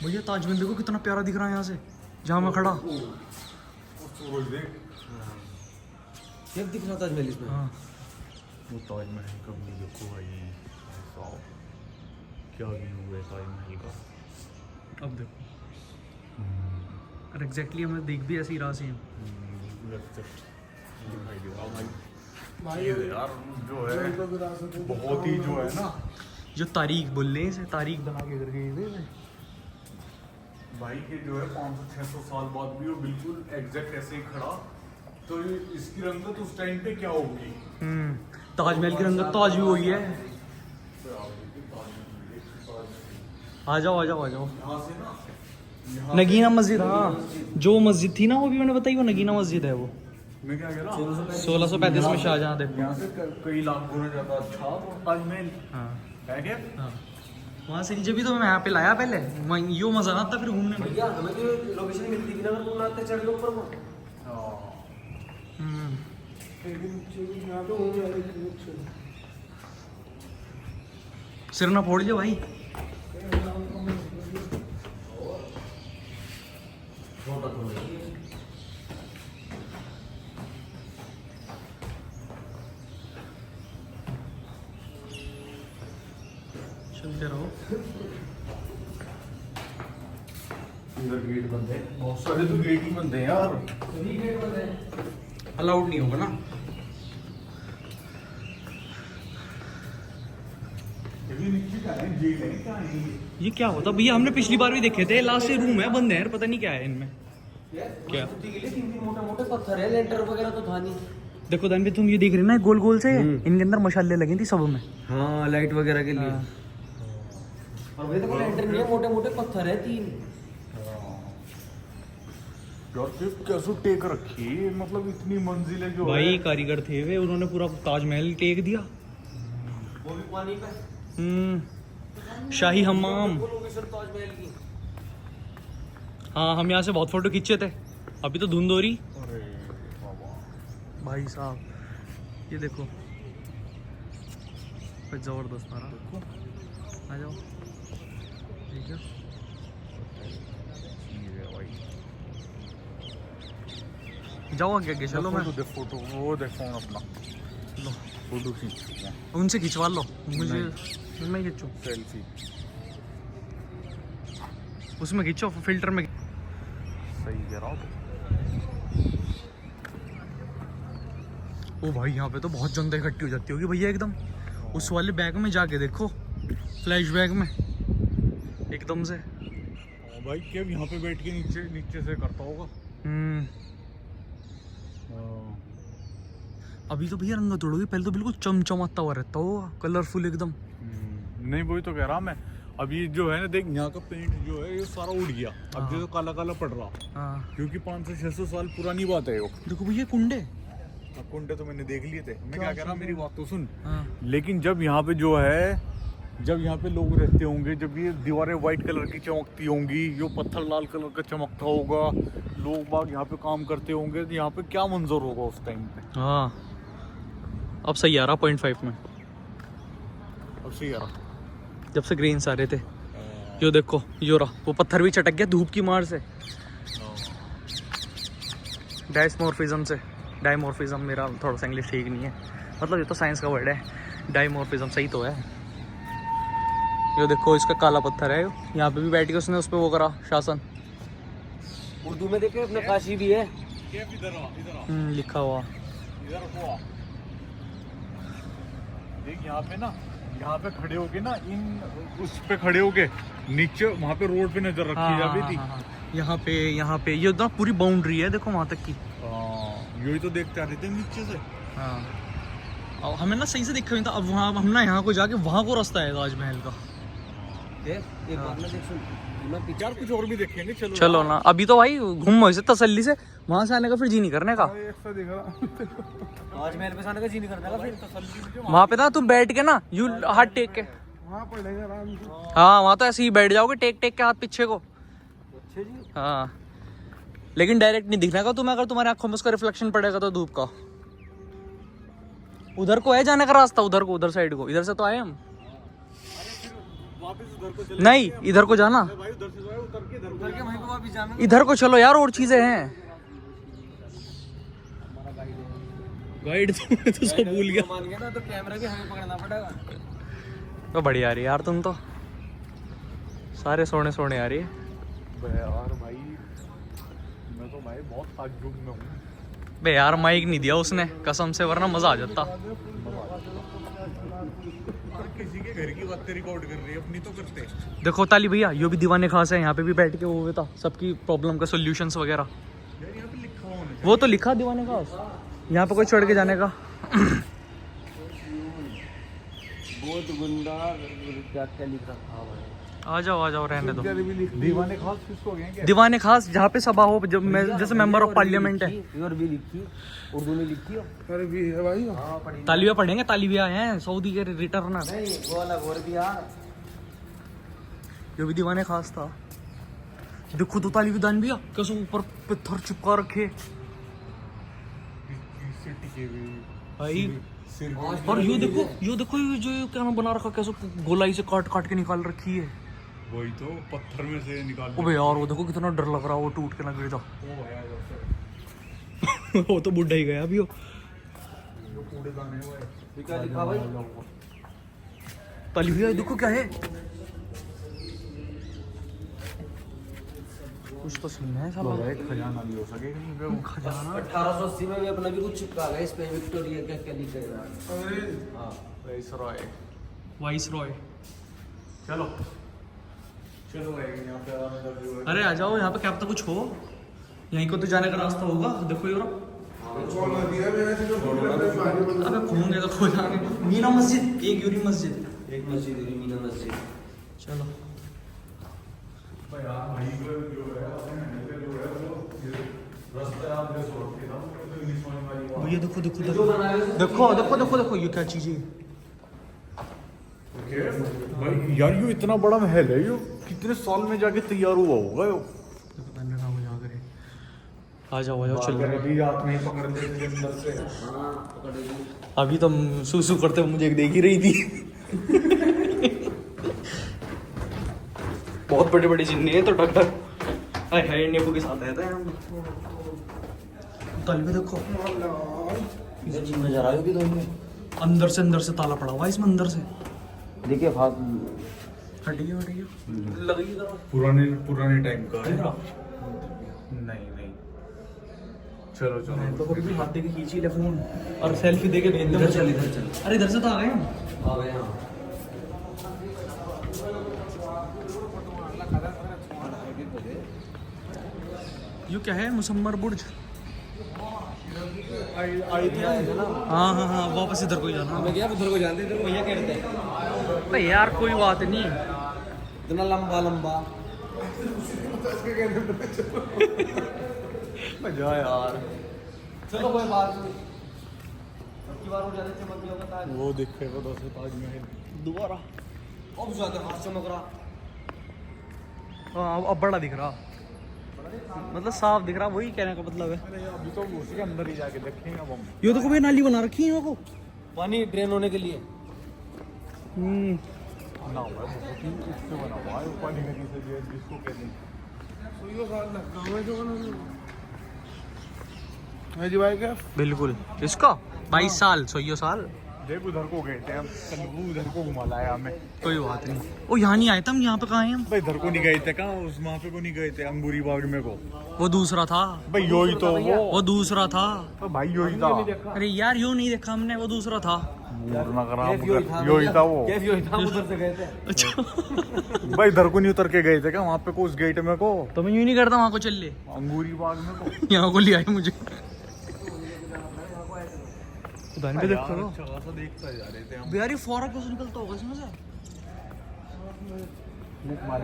भैया ताजमहल देखो कितना प्यारा दिख रहा है यहाँ से, जहाँ मैं खड़ा। सूरज देख। क्या दिख रहा था ताजमहल इसमें? हाँ वो ताजमहल का व्यू देखो भाई, साहब क्या व्यू है ताजमहल का। अब देखो, और एग्जैक्टली हमें देख भी ऐसी राह से हैं। भाई ये यार जो है बहुत ही जो है ना, जो तारीख बोल रहे हैं इसे, तारीख बना के करके ये भाई के जो है 500-600 साल बाद भी वो बिल्कुल एग्जैक्ट ऐसे ही खड़ा, तो इसकी रंगत उस टाइम पे क्या होगी? ताजमहल की रंगत तो आज भी वही है। आ जाओ आ जाओ आ जाओ। यहाँ से ना, यहाँ नगीना मस्जिद, हाँ जो मस्जिद थी ना वो भी मैंने बताई, वो नगीना मस्जिद है वो। मैं क्या कह रहा हूँ, 1635 में शाहजहाँ देखो। यहाँ से कई लाख गुना ज्यादा अच्छा ताजमहल हाँ है क्या? हाँ, वहाँ से नीचे भी तो मैं यहाँ पे लाया पहले, वहीं यो मजा आता फिर घूमने में। भैया हमें तो लोकेशन मिलती थी ना, अगर तुम आते चढ़ लो ऊपर को। हम्म। सिर ना फोड़ लियो भाई। चलते रहो। इधर गेट बंद है, बहुत सारे तो गेट ही बंद है यार। अलाउड नहीं होगा ना। ये भी नीचे का है, जेल है क्या है ये क्या होता भैया? हमने पिछली बार भी देखे थे, लास्ट से रूम है, बंद है यार, पता नहीं क्या है इनमें। क्या? तीन मोटे मोटे पत्थर है, लेंटर वगैरह तो था नहीं। देखो दान भी, तुम ये देख रहे हो ना गोल गोल से, इनके अंदर मशाले लगी थी सब में। हाँ लाइट वगैरह के लिए। हाँ। और भाई देखो लेंटर नहीं है, मोटे मोटे पत्थर है तीन। यार सिर्फ कैसे टेक रखी है, मतलब इतनी मंजिलें जो भाई है। कारीगर थे वे, उन्होंने पूरा ताजमहल टेक दिया। वो भी पानी का। शाही हमाम। वो लोकेशन ताजमहल की। हाँ हम यहाँ से बहुत फोटो खींचे थे, अभी तो धुंध हो रही। अरे बाबा, भाई साहब ये देखो, जबरदस्त आ रहा। आ जाओ, ठीक है। ठीक है भाई। जाओ आगे आगे चलो। मैं फोटो देख, फोटो वो देख, फोन अपना लो, फोटो खींच, उनसे खिंचवा लो, मुझे मैं खींचू। सेल्फी। उसमें खींचो, फिल्टर में। सही कह रहा हूँ। ओ भाई यहाँ पे तो बहुत जनता इकट्ठी हो जाती होगी भैया एकदम। उस वाले बैग में जाके देखो, फ्लैश बैग में एकदम से। भाई क्या यहाँ पे बैठ के नीचे नीचे से करता होगा। अभी तो भैया रंग तोड़ोगे, पहले तो बिल्कुल चमचमाता हुआ रहता होगा, कलरफुल एकदम। नहीं वही तो कह रहा मैं, अब ये जो है ना देख, यहाँ का पेंट जो है ये सारा उड़ गया, अब जो काला काला पड़ रहा, हाँ क्योंकि 500-600 साल पुरानी बात है वो। देखो भैया कुंडे। अब कुंडे तो मैंने देख लिए थे, मैं क्या कह रहा, मेरी बात तो सुन। हाँ लेकिन जब यहाँ पे जो है, जब यहाँ पे लोग रहते होंगे, जब ये दीवारें वाइट कलर की चमकती होंगी, यो पत्थर लाल कलर का चमकता होगा, लोग बाग यहाँ पे काम करते होंगे तो यहाँ पे क्या मंजर होगा उस टाइम पे। हाँ अब सही आ रहा 0.5 में, अब सही यार। जब से ग्रेन्स आ रहे थे। यो देखो यो रहा, वो पत्थर भी चटक गया धूप की मार से, डायमॉर्फिज्म मेरा थोड़ा सा इंग्लिश ठीक नहीं है, मतलब ये तो साइंस का वर्ड है, डायमॉर्फिज्म सही तो है। ये देखो इसका काला पत्थर है, यहाँ पे भी बैठ के उसने उस पर वो करा शासन। उर्दू में देखे अपना काशी भी है लिखा हुआ। देख यहाँ पे ना, यहाँ पे खड़े होके ना, इन उस पे खड़े होके नीचे वहाँ पे रोड पे नजर रखी जाती थी। यहाँ पे ये ना पूरी बाउंड्री है देखो वहाँ तक की। यही तो देखते आ रहे थे नीचे से। हाँ अब हमें ना सही से दिखा नहीं था, अब वहाँ हम ना यहाँ को जाके वहाँ को रास्ता है ताजमहल का। एक बार ना देख सुन, मैं पीछे यार कुछ और भी देखेंगे, चलो चलो ना, अभी तो भाई घूमो इसे तसल्ली से, वहाँ से आने का फिर जी नहीं करने का। ऐसा दिख रहा। आज मेरे पे आने का जी नहीं करता फिर तसल्ली। वहाँ पे ना तुम बैठ के ना यू हाथ टेक के, वहाँ पड़ेगा आराम से। हाँ वहाँ तो ऐसे ही बैठ जाओगे टेक टेक के हाथ पीछे को। अच्छे जी। हाँ लेकिन डायरेक्ट नहीं दिखने का तुम्हें, अगर तुम्हारे आंखों में उसका रिफ्लेक्शन पड़ेगा तो धूप का। उधर को है जाने का रास्ता, उधर को, उधर साइड को, इधर से तो आए हम। नहीं इधर को जाना, भाई उधर से उतर के उधर के वहीं पे वापस जाना। इधर को चलो यार, और चीजें हैं। गाइड तो सब भूल गया। मान गया ना तो कैमरा भी हमें पकड़ना पड़ेगा। तो बढ़िया आ रही है यार, तुम तो सारे सोने सोने आ रही है यार भाई, मैं तो भाई बहुत ताज्जुब में हूँ। बे यार माइक नहीं दिया उसने कसम से, वरना मजा आ जाता। किसी के घर की बातें रिकॉर्ड कर रही है, अपनी तो करते। देखो ताली भैया, यो भी दीवाने खास है, यहाँ पे भी बैठ के वो था सबकी प्रॉब्लम का सॉल्यूशंस वगैरह। यार यहाँ पे लिखा होना चाहिए। वो तो लिखा दीवाने खास, यहाँ पे कोई चढ़ के जाने का। बहुत गुंडा क्या क्या लिख रखा हुआ है। आ जाओ रहने दो। दीवाने खास किसको गए क्या? दीवाने खास जहाँ पे सभा हो, जब जैसे मेंबर ऑफ पार्लियामेंट है। और भी लिखी उर्दू में लिखी हो। अरे भी है भाई। हाँ पढ़ी तालिया पढ़ेंगे, तालिया हैं सऊदी के रिटर्नर। नहीं वो अलग और भी यार। ये भी दीवाने खास था। देखो तो तालिबी दान भैया कैसे ऊपर पत्थर चिपका रखे भाई। और यो देखो ये जो क्या नाम बना रखा, कैसे गोलाई से काट काट के निकाल रखी है। वही तो पत्थर में से निकाल। अबे यार वो देखो कितना डर लग रहा है, वो टूट के ना गिर जाओ। वो तो बुढ़ा ही गया अभी। क्या लिखा भाई? ताली भैया देखो क्या है, कुछ तो सीन है साला। खजाना भी हो सके। खजाना 1880 में भी अपना भी कुछ चिपका गया इस पे, विक्टोरिया क्या क्या लिखा है। हाँ वाइस रॉय। चलो भाई यहाँ पे आराम कर रही हो। अरे आ जाओ यहाँ पे, क्या पता कुछ हो, यहीं को तो जाने का रास्ता होगा। देखो यार अबे खोलेंगे तो खो जाएंगे। मीना मस्जिद, एक यूरी मस्जिद, एक मस्जिद मीना मस्जिद। चलो भैया देखो देखो देखो ये क्या चीज है। भाई यार ये इतना बड़ा महल है, ये कितने साल में जाके तैयार हुआ होगा ये। आ जाओ चल। अभी रात में ही पकड़ लेते अंदर से। अभी तो सूसू करते हुए मुझे देख ही रही थी। बहुत बड़े बड़े जिन्ने हैं तो डॉक्टर है नींबू के साथ रहता है। तल में देखो इधर जिम नजर आ रही है अंदर से ताला पड़ा हुआ है इसमें, अंदर से देखिए हटिए लगी पुराने टाइम का है। नहीं चलो तो कभी भी हाथ देके खींची ले फोन और सेल्फी देके भेज दो। इधर चल। अरे इधर से तो आ गए हम। आ गए हाँ। ये क्या है, मुसम्मर बुर्ज। आई थी ना। हाँ वापस इधर को ही जाना। मैं क्या उधर को जानते इधर भैया कहते हैं। भाई यार कोई बात नहीं, इतना लंबा मजा यार। चलो कोई बात नहीं, सबकी बार हो जाने चमक गया होगा ताज। वो दिखेगा तो ताजमहल दोबारा अब ज्यादा हाथ चमक रहा। हाँ अब बड़ा दिख रहा। मतलब साफ दिख रहा, वही कहने का मतलब है। अरे अभी तो उसके अंदर ही जाके देखेंगे अब हम। ये तो कोई नाली बना रखी है यहाँ को, पानी ड्रेन होने के लिए। ना भाई बहुत ही उससे बना हुआ है पानी का जिसको कहते हैं। जी भाई क्या बिल्कुल। इसका 22 साल 100 साल। देख उधर को गए थे हम, वो उधर को घुमा लाया हमें। कोई बात नहीं। ओ यहाँ नहीं आए थे हम, यहाँ पे कहाँ हैं हम? भाई इधर को नहीं गए थे, कहाँ उस वहाँ पे को नहीं गए थे, अंगूरी बाग में को। वो दूसरा था। भाई यो ही तो वो दूसरा था। तो भाई यो ही था। अरे यार यूँ नहीं देखा हमने, वो दूसरा था। मूड ना करा, यो ही था वो। कैफ यो ही था, उधर से गए थे। अच्छा भाई इधर को नहीं उतर के गए थे क्या वहाँ पे को, उस गेट में को, तो मैं यूँ नहीं करता, वहाँ को चल ले। अंगूरी बाग में को। यहाँ को ले आए मुझे। उधर पे देखो अच्छा खासा देखता जा रहे थे हम। यार ये फौरा कैसे निकलता होगा इसमें से?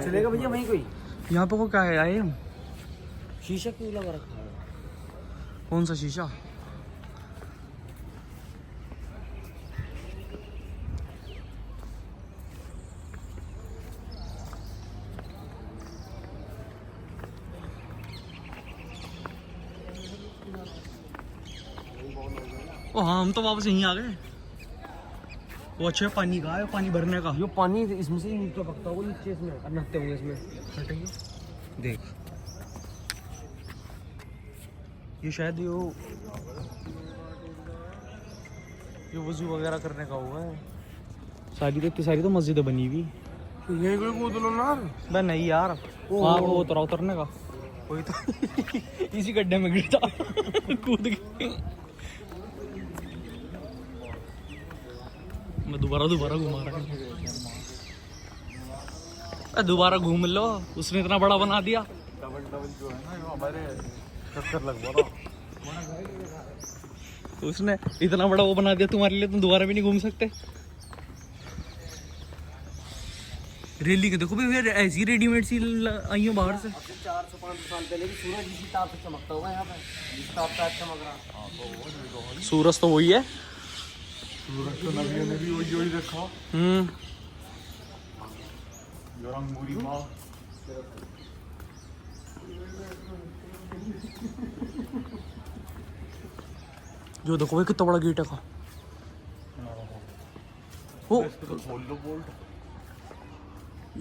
चलेगा भैया वहीं कोई? यहाँ पे को क्या है आए हम? शीशा क्यों लगा रखा है? कौन सा शीशा? ओ हाँ, हम तो वापस यहीं आ गए। वो अच्छा पानी का है, पानी भरने का। यो पानी इसमें से ही नीचे पकता होगा, नीचे इसमें और नहाते होंगे इसमें। देख ये शायद ये वजू वगैरह करने का हुआ है। सारी तो इतनी सारी तो मस्जिदें बनी हुई। यही कोई कूद लो ना। बे नहीं यार, वहाँ वो उतरने का कोई तो इसी गड्ढे में गिरता कूद के। मैं दोबारा घुमा रहा हूँ। दोबारा घूम लो, उसने इतना बड़ा बना दिया। डबल जो है ना यो हमारे चक्कर लगवा रहा। उसने इतना बड़ा वो बना दिया तुम्हारे लिए, तुम दोबारा भी नहीं घूम सकते। रेली के देखो भाई, ऐसी रेडीमेड सी आई हो बाहर से। 400-500 साल पहले भी सूरज इसी ताप से चमकता होगा यहाँ पे, जिस ताप से आज चमक रहा। सूरज तो वही है। सूरज तो नबियों ने भी वही देखा। जो अंगूरी माँ जो देखो भाई कितना बड़ा गेट है का। वो खोल लो बोल्ट,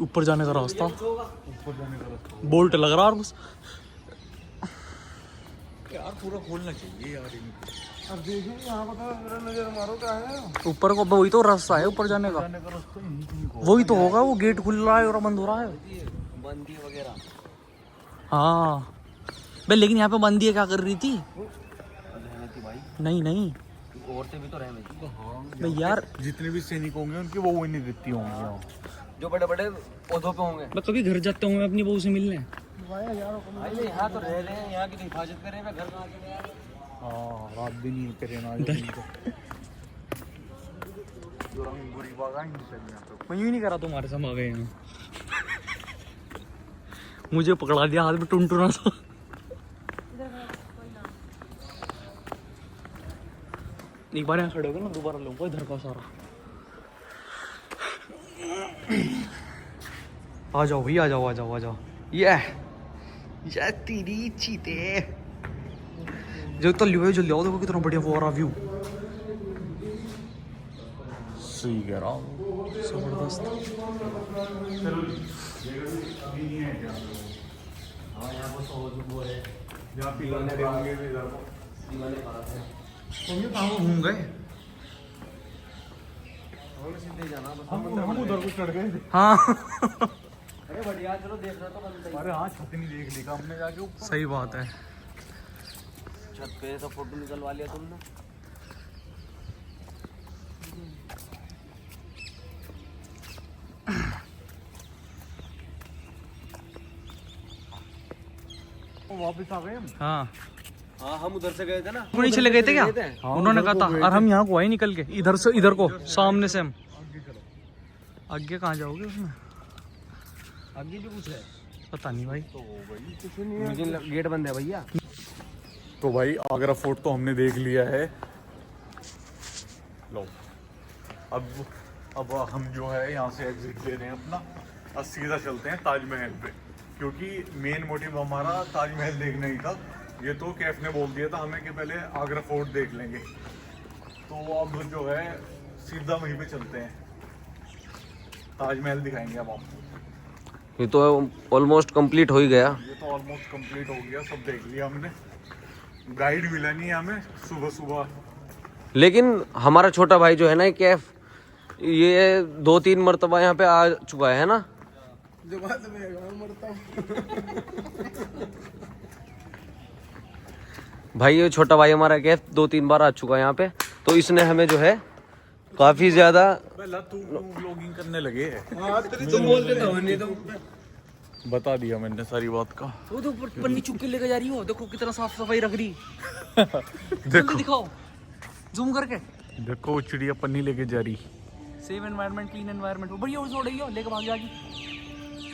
ऊपर जाने का रास्ता, ऊपर जाने का रास्ता। बोल्ट लग रहा है बस। यार पूरा खोलना चाहिए यार इनको। अब देखिए यहाँ पर मेरा नजर मारो क्या है। ऊपर को वही तो रास्ता है ऊपर जाने का। जाने का रास्ता यहीं को। वही तो होगा, वो गेट खुल रहा है और बंद हो रहा है। बंदी वगैरह। हाँ भाई, लेकिन यहाँ पे बंदी है क्या कर रही थी? भाई नहीं नहीं औरतें भी तो रहने थी। भाई यार, जितने भी सैनिक होंगे उनकी वो वही नहीं देती होंगी यहाँ। जो बड़े बड़े पौधों पे होंगे। मैं कभी घर जाता हूँ अपनी बहू से मिलने। भाई यहाँ तो रह रहे हैं, यहाँ की तो हिफाजत कर रहे हैं, घर कहाँ चले यार। हाँ रात दिन ही करे ना जो अंगूरी बाग आएंगे चल यहाँ पे। मैं यूँ नहीं करा, तुम्हारे साथ आ गए हैं। मुझे पकड़ा दिया हाथ में टुनटुना सा। एक बार यहाँ खड़े हो गए ना, दोबारा लूंगा इधर का सारा। आ जाओ भाई, आ जाओ आ जाओ आ जाओ। ये तेरी चीते जो तो लियो जो लियो, देखो कितना बढ़िया फुवारा व्यू। सही कह रहा हूँ। जबरदस्त। जहाँ पिलाने देंगे इधर को। तुम ये कहाँ घूम गए? सीधे जाना बस। हम उधर को चढ़ गए थे। हाँ अरे बढ़िया, चलो देख रहा तो बनता ही। अरे हाँ छत नहीं देख ली का हमने जाके ऊपर। सही बात है। छत पे तो फोटो निकलवा लिया तुमने। वापस आ गए हम। हाँ हाँ हम उधर से गए थे ना। नहीं चले गए थे क्या? हाँ, उन्होंने उधर कहा को था, गए और हम थे। यहाँ को आए निकल के इधर से, इधर को सामने से हम आगे कहाँ जाओगे उसमें? आगे भी कुछ है पता नहीं भाई। मुझे गेट बंद है भैया। तो भाई आगरा फोर्ट तो हमने देख लिया है। लो अब हम जो है यहाँ से एग्जिट ले रहे हैं अपना, और सीधा चलते हैं ताजमहल पे। क्योंकि मेन मोटिव हमारा ताजमहल देखना ही था। ये तो कैफ ने बोल दिया था हमें कि पहले आगरा फोर्ट देख लेंगे, तो अब जो है सीधा वहीं पे चलते हैं, ताजमहल दिखाएंगे अब आपको। ये तो ऑलमोस्ट कंप्लीट हो ही गया। ये तो ऑलमोस्ट कंप्लीट हो गया, सब देख लिया हमने। गाइड मिला नहीं हमें सुबह सुबह। लेकिन हमारा छोटा भाई जो है ना कैफ, ये 2-3 मरतबा यहाँ पे आ चुका है ना। भाई ये छोटा भाई हमारा कैफ 2-3 बार आ चुका है यहाँ पे, तो इसने हमें जो है काफी ज्यादा तू व्लॉगिंग करने लगे है। तुम बोलते तो नहीं, तुम बता दिया मैंने सारी बात का। वो तो पन्नी चुप के लेके जा रही हो, देखो कितना साफ सफाई रख रही। देखो जल्दी दिखाओ जूम करके। देखो वो चिड़िया पन्नी लेके जा रही। सेव एनवायरनमेंट, क्लीन एनवायरनमेंट, बढ़िया उड़ रही हो, लेके भाग जाएगी।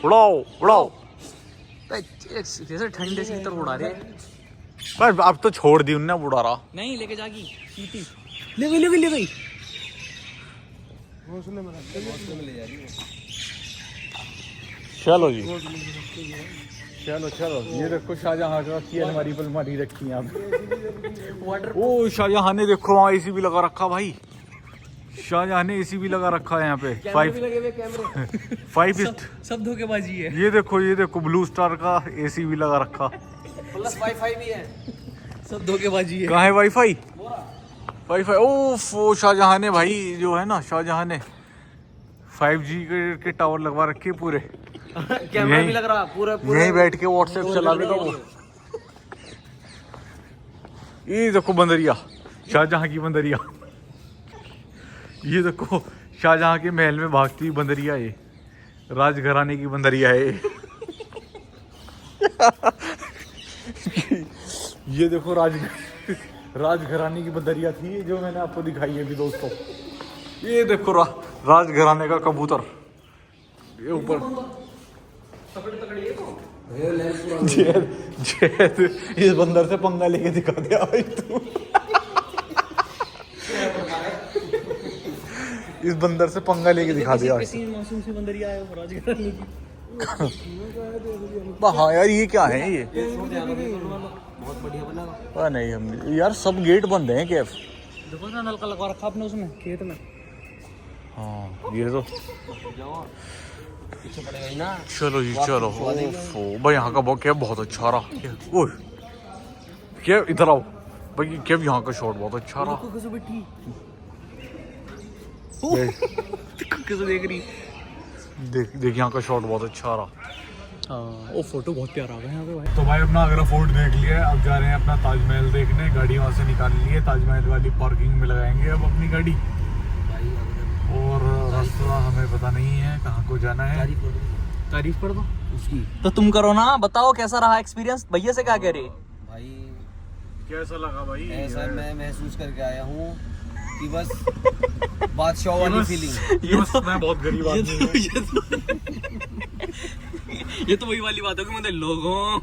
उड़ाओ उड़ाओ। जैसे ठंडे से इधर उड़ा रहे। पर अब तो छोड़ दी उनने, उड़ा रहा नहीं लेके जाएगी सीटी। ले गई ले गई ले गई। चलो जी, चलो चलो। ये देखो शाहजहां की अलमारी पर अलमारी रखी है यहाँ पे। ओ शाहजहां ने देखो वहाँ एसी भी लगा रखा भाई। शाहजहां ने एसी भी लगा रखा है यहाँ पे। 5 सब धोखेबाजी है। ये देखो ब्लू स्टार का एसी भी लगा रखा। प्लस वाईफाई भी है। सब धोखेबाजी है। कहाँ है वाईफाई? वाईफाई ओफ, वो शाहजहां ने भाई जो है ना, शाहजहां ने 5G के टावर लगवा रखे पूरे। कैमरा भी लग रहा पूरा यहीं बैठ के व्हाट्सएप चला देगा वो। ये देखो बंदरिया, शाहजहां की बंदरिया। ये देखो शाहजहां के महल में भागती हुई बंदरिया, ये राजघराने की बंदरिया है। ये देखो राजघराने की बंदरिया थी जो मैंने आपको दिखाई है अभी दोस्तों। ये देखो राजघराने का कबूतर, ये ऊपर। इस बंदर से पंगा लेके दिखा दिया भाई तू। इस बंदर से पंगा लेके दिखा दिया। मासूम सी बंदरिया है राजघराने की। हाँ यार ये क्या है ये? बहुत बढ़िया बना। नहीं हम यार सब गेट बंद हैं कैफ। देखो ना नलका लगवा रखा आपने उसमें खेत में। हाँ ये तो पीछे पड़ेगा ही ना। चलो जी चलो। ओफो भाई यहाँ का क्या बहुत अच्छा रहा। ओह क्या इधर आओ भाई, क्या यहाँ का शॉट बहुत अच्छा रहा। कैसे बैठी कैसे देख रही। देख यहाँ का शॉट बहुत अच्छा रहा। हाँ वो फोटो बहुत प्यारा आ गया यहाँ पे भाई। तो भाई अपना आगरा फोर्ट देख लिया है, अब जा रहे हैं अपना ताजमहल देखने। गाड़ी वहाँ से निकाल ली है, ताजमहल वाली पार्किंग में लगाएंगे अब अपनी गाड़ी। और रास्ता हमें पता नहीं है कहाँ को जाना है। तारीफ कर दो उसकी। तो तुम करो ना, बताओ कैसा रहा एक्सपीरियंस, भैया से क्या कह रहे। भाई कैसा लगा भाई? ऐसा मैं महसूस करके आया हूँ कि बस बादशाह वाली फीलिंग। मैं बहुत गरीब आदमी हूँ। ये तो वही वाली बात है कि मतलब लोगों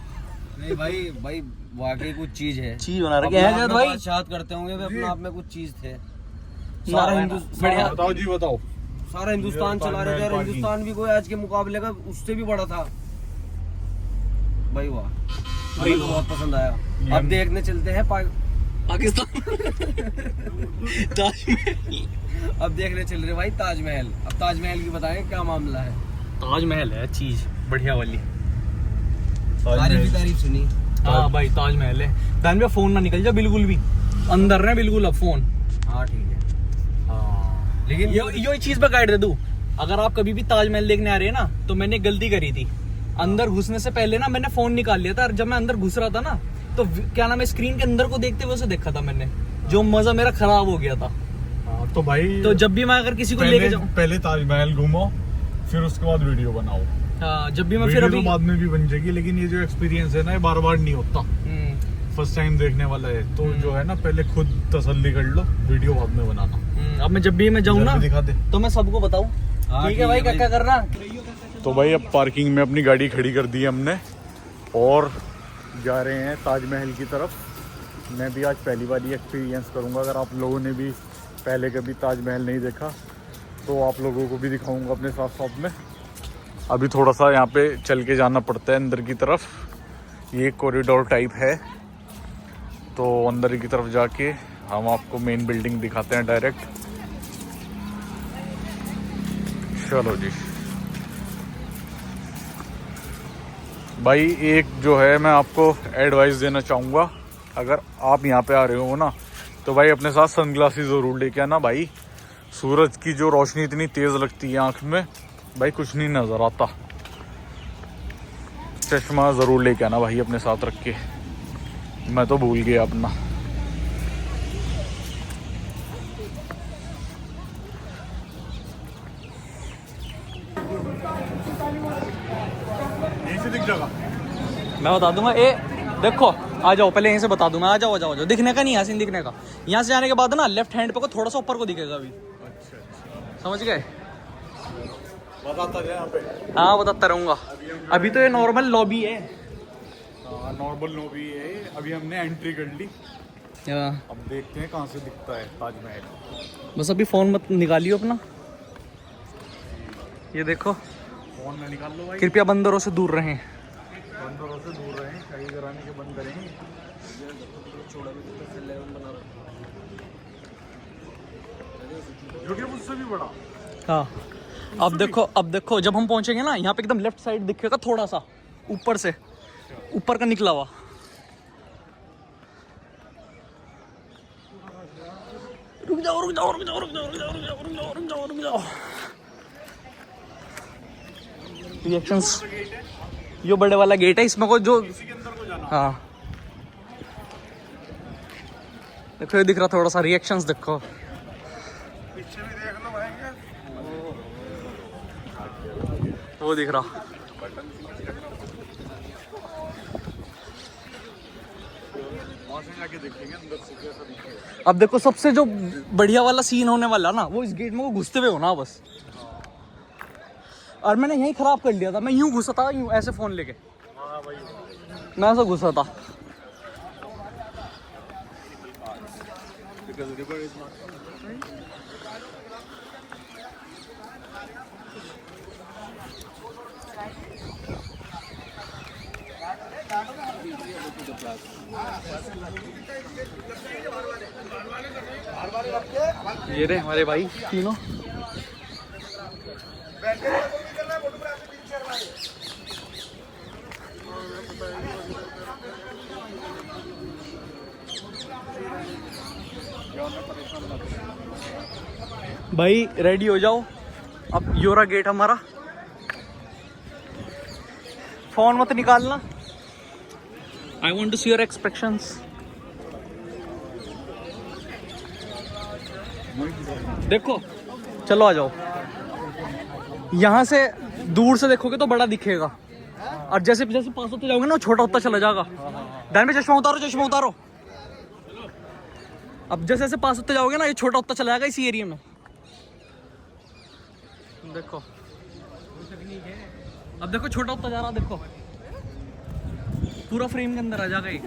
नहीं भाई वाकई कुछ चीज है। चीज बना रखे हैं भाई। बादशाहत करते होंगे वे अपने आप में कुछ चीज थे। सारा बढ़िया। बताओ जी बताओ। सारा हिंदुस्तान चला रहे थे और हिंदुस्तान भी कोई आज के मुकाबले का उससे भी बड़ा था भाई। वाह भाई तो बहुत पसंद आया। अब देखने चलते हैं पाकिस्तान ताजमहल। अब देखने चल रहे भाई ताजमहल। अब ताजमहल की बताएं क्या मामला है। ताजमहल है चीज बढ़िया वाली। तारीफ सुनी। हाँ भाई ताजमहल है। दान में फोन ना निकल जा बिल्कुल भी, अंदर ना बिल्कुल अब फोन। हाँ ठीक है। लेकिन ये चीज पे गाइड दे दूं, अगर आप कभी भी ताजमहल देखने आ रहे हैं ना, तो मैंने गलती करी थी। अंदर घुसने से पहले ना मैंने फोन निकाल लिया था, और जब मैं अंदर घुस रहा था ना, तो क्या नाम है, स्क्रीन के अंदर को देखते हुए उसे देखा था मैंने, जो मजा मेरा खराब हो गया था। तो भाई तो जब भी मैं अगर किसी को लेके जाऊं, पहले ताजमहल घूमो फिर उसके बाद वीडियो बनाओ। हाँ जब भी मैं फिर अभी तो बाद में भी बन जाएगी, लेकिन ये जो एक्सपीरियंस है ना ये बार बार नहीं होता, फर्स्ट टाइम देखने वाला है। तो जो है ना पहले खुद तसल्ली कर लो, वीडियो बाद में बनाना। अब मैं जब भी मैं जाऊँ ना दिखा दे तो मैं सबको बताऊँ। ठीक है भाई, क्या करना। तो भाई अब पार्किंग में अपनी गाड़ी खड़ी कर दी हमने और जा रहे हैं ताजमहल की तरफ। मैं भी आज पहली बार ही एक्सपीरियंस करूंगा। अगर आप लोगों ने भी पहले कभी ताजमहल नहीं देखा तो आप लोगों को भी दिखाऊंगा अपने साथ साथ में। अभी थोड़ा सा यहाँ पे चल के जाना पड़ता है अंदर की तरफ। ये कॉरिडोर टाइप है, तो अंदर की तरफ जाके हम आपको मेन बिल्डिंग दिखाते हैं डायरेक्ट। चलो जी भाई, एक जो है मैं आपको एडवाइस देना चाहूँगा, अगर आप यहाँ पे आ रहे हो ना तो भाई अपने साथ सनग्लासेस ज़रूर लेके आना भाई। सूरज की जो रोशनी इतनी तेज़ लगती है आँख में भाई, कुछ नहीं नज़र आता। चश्मा ज़रूर लेके आना भाई अपने साथ रख के, मैं तो भूल गया अपना। यहीं से दिख जाएगा, मैं बता दूंगा। ए देखो, आ जाओ, पहले यहीं से बता दूंगा। आ जाओ आ जाओ आ जाओ। दिखने का नहीं, यहाँ से नहीं दिखने का। यहाँ से जाने के बाद ना लेफ्ट हैंड पे को थोड़ा सा ऊपर को दिखेगा अभी। अच्छा समझ गए? बताता जाए यहाँ पे। हाँ बताता रहूंगा। अभी तो ये नॉर्मल लॉबी है। नॉर्मल लॉबी है। अभी हमने एंट्री कर ली, अब देखते हैं कहाँ से दिखता है ताजमहल। बस अभी फोन मत निकालियो अपना। ये देखो, फोन में निकाल लो भाई। कृपया बंदरों से दूर रहें। बंदरों से दूर रहें, कहीं कराने के बंद करेंगे। यूट्यूब उससे भी बड़ा। हाँ अब देखो जब हम पहुंचेंगे ना यहाँ पे एकदम लेफ्ट साइड दिखेगा थोड़ा सा ऊपर से, ऊपर का निकला हुआ। रुक जाओ। रिएक्शंस, यो बड़े वाला गेट है, इसमें को जो हाँ देखो ये दिख रहा थोड़ा सा। रिएक्शंस देखो, पीछे भी देख लो भाई। वो दिख रहा। जाके देखेंगे अंदर से कैसा दिखेगा। अब देखो सबसे जो बढ़िया वाला सीन होने वाला ना, वो इस गेट में वो घुसते हुए होना बस। और मैंने यही खराब कर लिया था, मैं यूं घुसा था, यूं ऐसे फोन लेके मैं ऐसा घुसा था। ये रहे हमारे भाई तीनों। भाई रेडी हो जाओ, अब योरा गेट हमारा। फोन मत निकालना। I want to see your expressions. देखो, चलो आ जाओ। यहाँ से दूर से देखोगे तो बड़ा दिखेगा, और जैसे जैसे पास होते जाओगे ना छोटा होता चला जाएगा। ध्यान में चश्मा उतारो। अब जैसे जैसे पास होते जाओगे ना ये छोटा होता चला जाएगा इसी एरिया में। देखो, अब देखो छोटा होता जा रहा, देखो पूरा फ्रेम के अंदर आ जाएगा ये।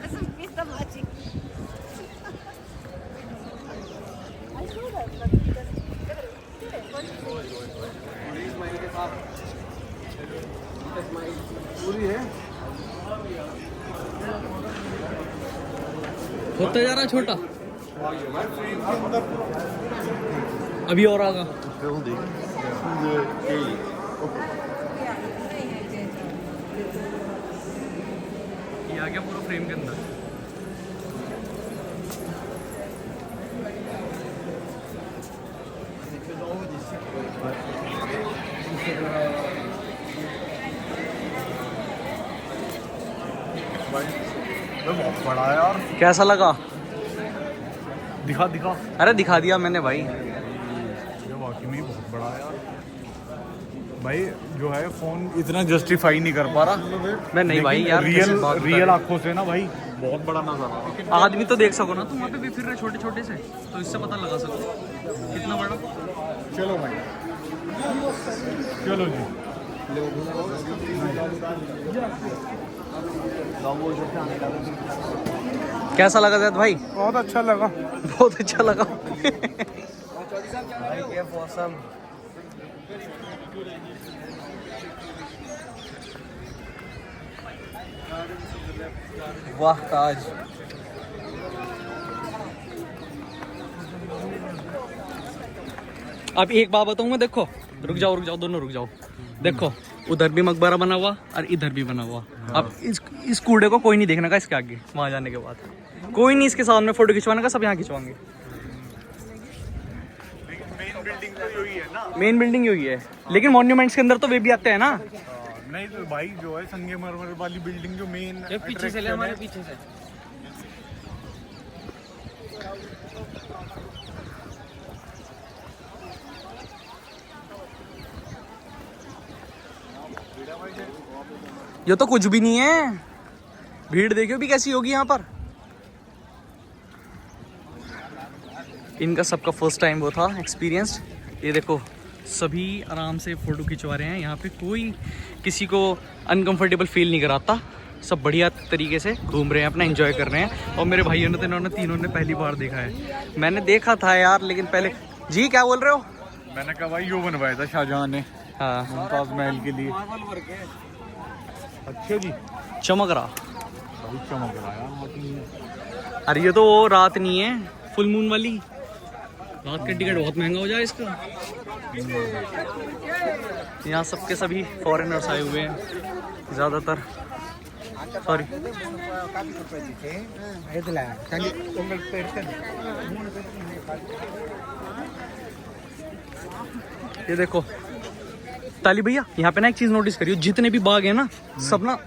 पूरी है, होता जा रहा है छोटा, अभी और आगा। ये आ गया पूरा फ्रेम के अंदर। बहुत बड़ा है यार। कैसा लगा? दिखा। अरे दिखा दिया मैंने भाई। ये वाकई में बहुत बड़ा है यार भाई। जो है फोन इतना जस्टिफाई नहीं कर पा रहा। मैं नहीं भाई यार, रियल आंखों से ना भाई बहुत बड़ा नजर आ रहा। आदमी तो देख सको ना, तुम वहाँ पे भी फिर रहे छोटे छोटे से, तो इससे पता लगा सको कितना बड़ा। चलो भाई, चलो जी। कैसा लगा जैद भाई? बहुत अच्छा लगा। बहुत अच्छा लगा। भाई क्या मौसम। वाह ताज। अब एक बात बताऊंगा, देखो रुक जाओ दोनों रुक जाओ। देखो उधर भी मकबरा बना हुआ और इधर भी बना हुआ। अब इस कूड़े को कोई नहीं देखने का इसके आगे, वहां जाने के बाद कोई नहीं इसके सामने फोटो खिंचवाने का, सब यहाँ खिंचवाएंगे। मेन बिल्डिंग यही है, लेकिन मॉन्यूमेंट्स के अंदर तो वे भी आते हैं ना। नहीं तो भाई जो है संगमरमर वाली बिल्डिंग जो मेन पीछे से ले, हमारे पीछे से। ये तो कुछ भी नहीं है, भीड़ देखियो भी कैसी होगी यहाँ पर। इनका सबका फर्स्ट टाइम वो था एक्सपीरियंस। ये देखो सभी आराम से फोटो खिंचवा रहे हैं, यहाँ पे कोई किसी को अनकंफर्टेबल फील नहीं कराता, सब बढ़िया तरीके से घूम रहे हैं, अपना एंजॉय कर रहे हैं। और मेरे भाइयों ने तो इन्होंने तीनों ने पहली बार देखा है, मैंने देखा था यार लेकिन पहले। जी क्या बोल रहे हो? मैंने कहा भाई यो बनवाया था शाहजहां ने हाँ मुमताज महल के लिए। अच्छा जी, चमक रहा। बहुत चमक रहा है यार। अरे ये तो वो रात नहीं है, फुल मून वाली रात का टिकट बहुत महंगा हो जाए इसका। यहाँ सबके सभी फॉरेनर्स आए हुए हैं ज़्यादातर। सॉरी ये देखो ताली भैया, यहाँ पे ना एक चीज नोटिस करियो, जितने भी बाग है ना सब ना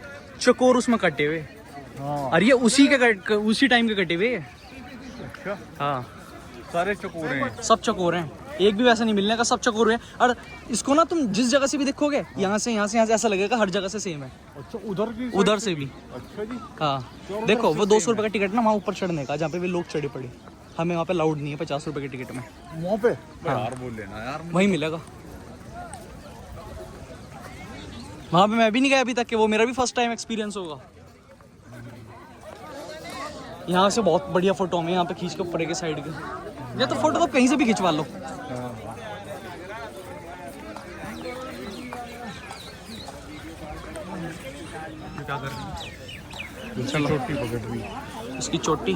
चकोर उसमें कटे हुए। और ये उसी टाइम के कटे हुए। अच्छा, हाँ सारे चकोरे हैं, सब चकोर हैं, एक भी वैसा नहीं मिलने का, सब चकोर हैं। और इसको ना तुम जिस जगह से भी देखोगे, यहाँ से ऐसा लगेगा हर जगह से सेम है। अच्छा उधर से भी। अच्छा जी, हाँ देखो वो 200 रुपये का टिकट ना वहाँ ऊपर चढ़ने का, जहाँ पे वे लोग चढ़े पड़े, हमें वहाँ पे लाउड नहीं है 50 रुपये के टिकट में। वहाँ पे हाँ। यार बोल लेना यार, वहीं मिलेगा। वहाँ पे मैं भी नहीं गया अभी तक, कि वो मेरा भी फर्स्ट टाइम एक्सपीरियंस होगा। यहाँ से बहुत बढ़िया फोटो हमें यहाँ पे खींच के ऊपर के साइड के। ये तो फोटो तो कहीं से भी खिंचवा लो। क्या कर रही है? चलो चोटी पकड़ ली इसकी चोटी।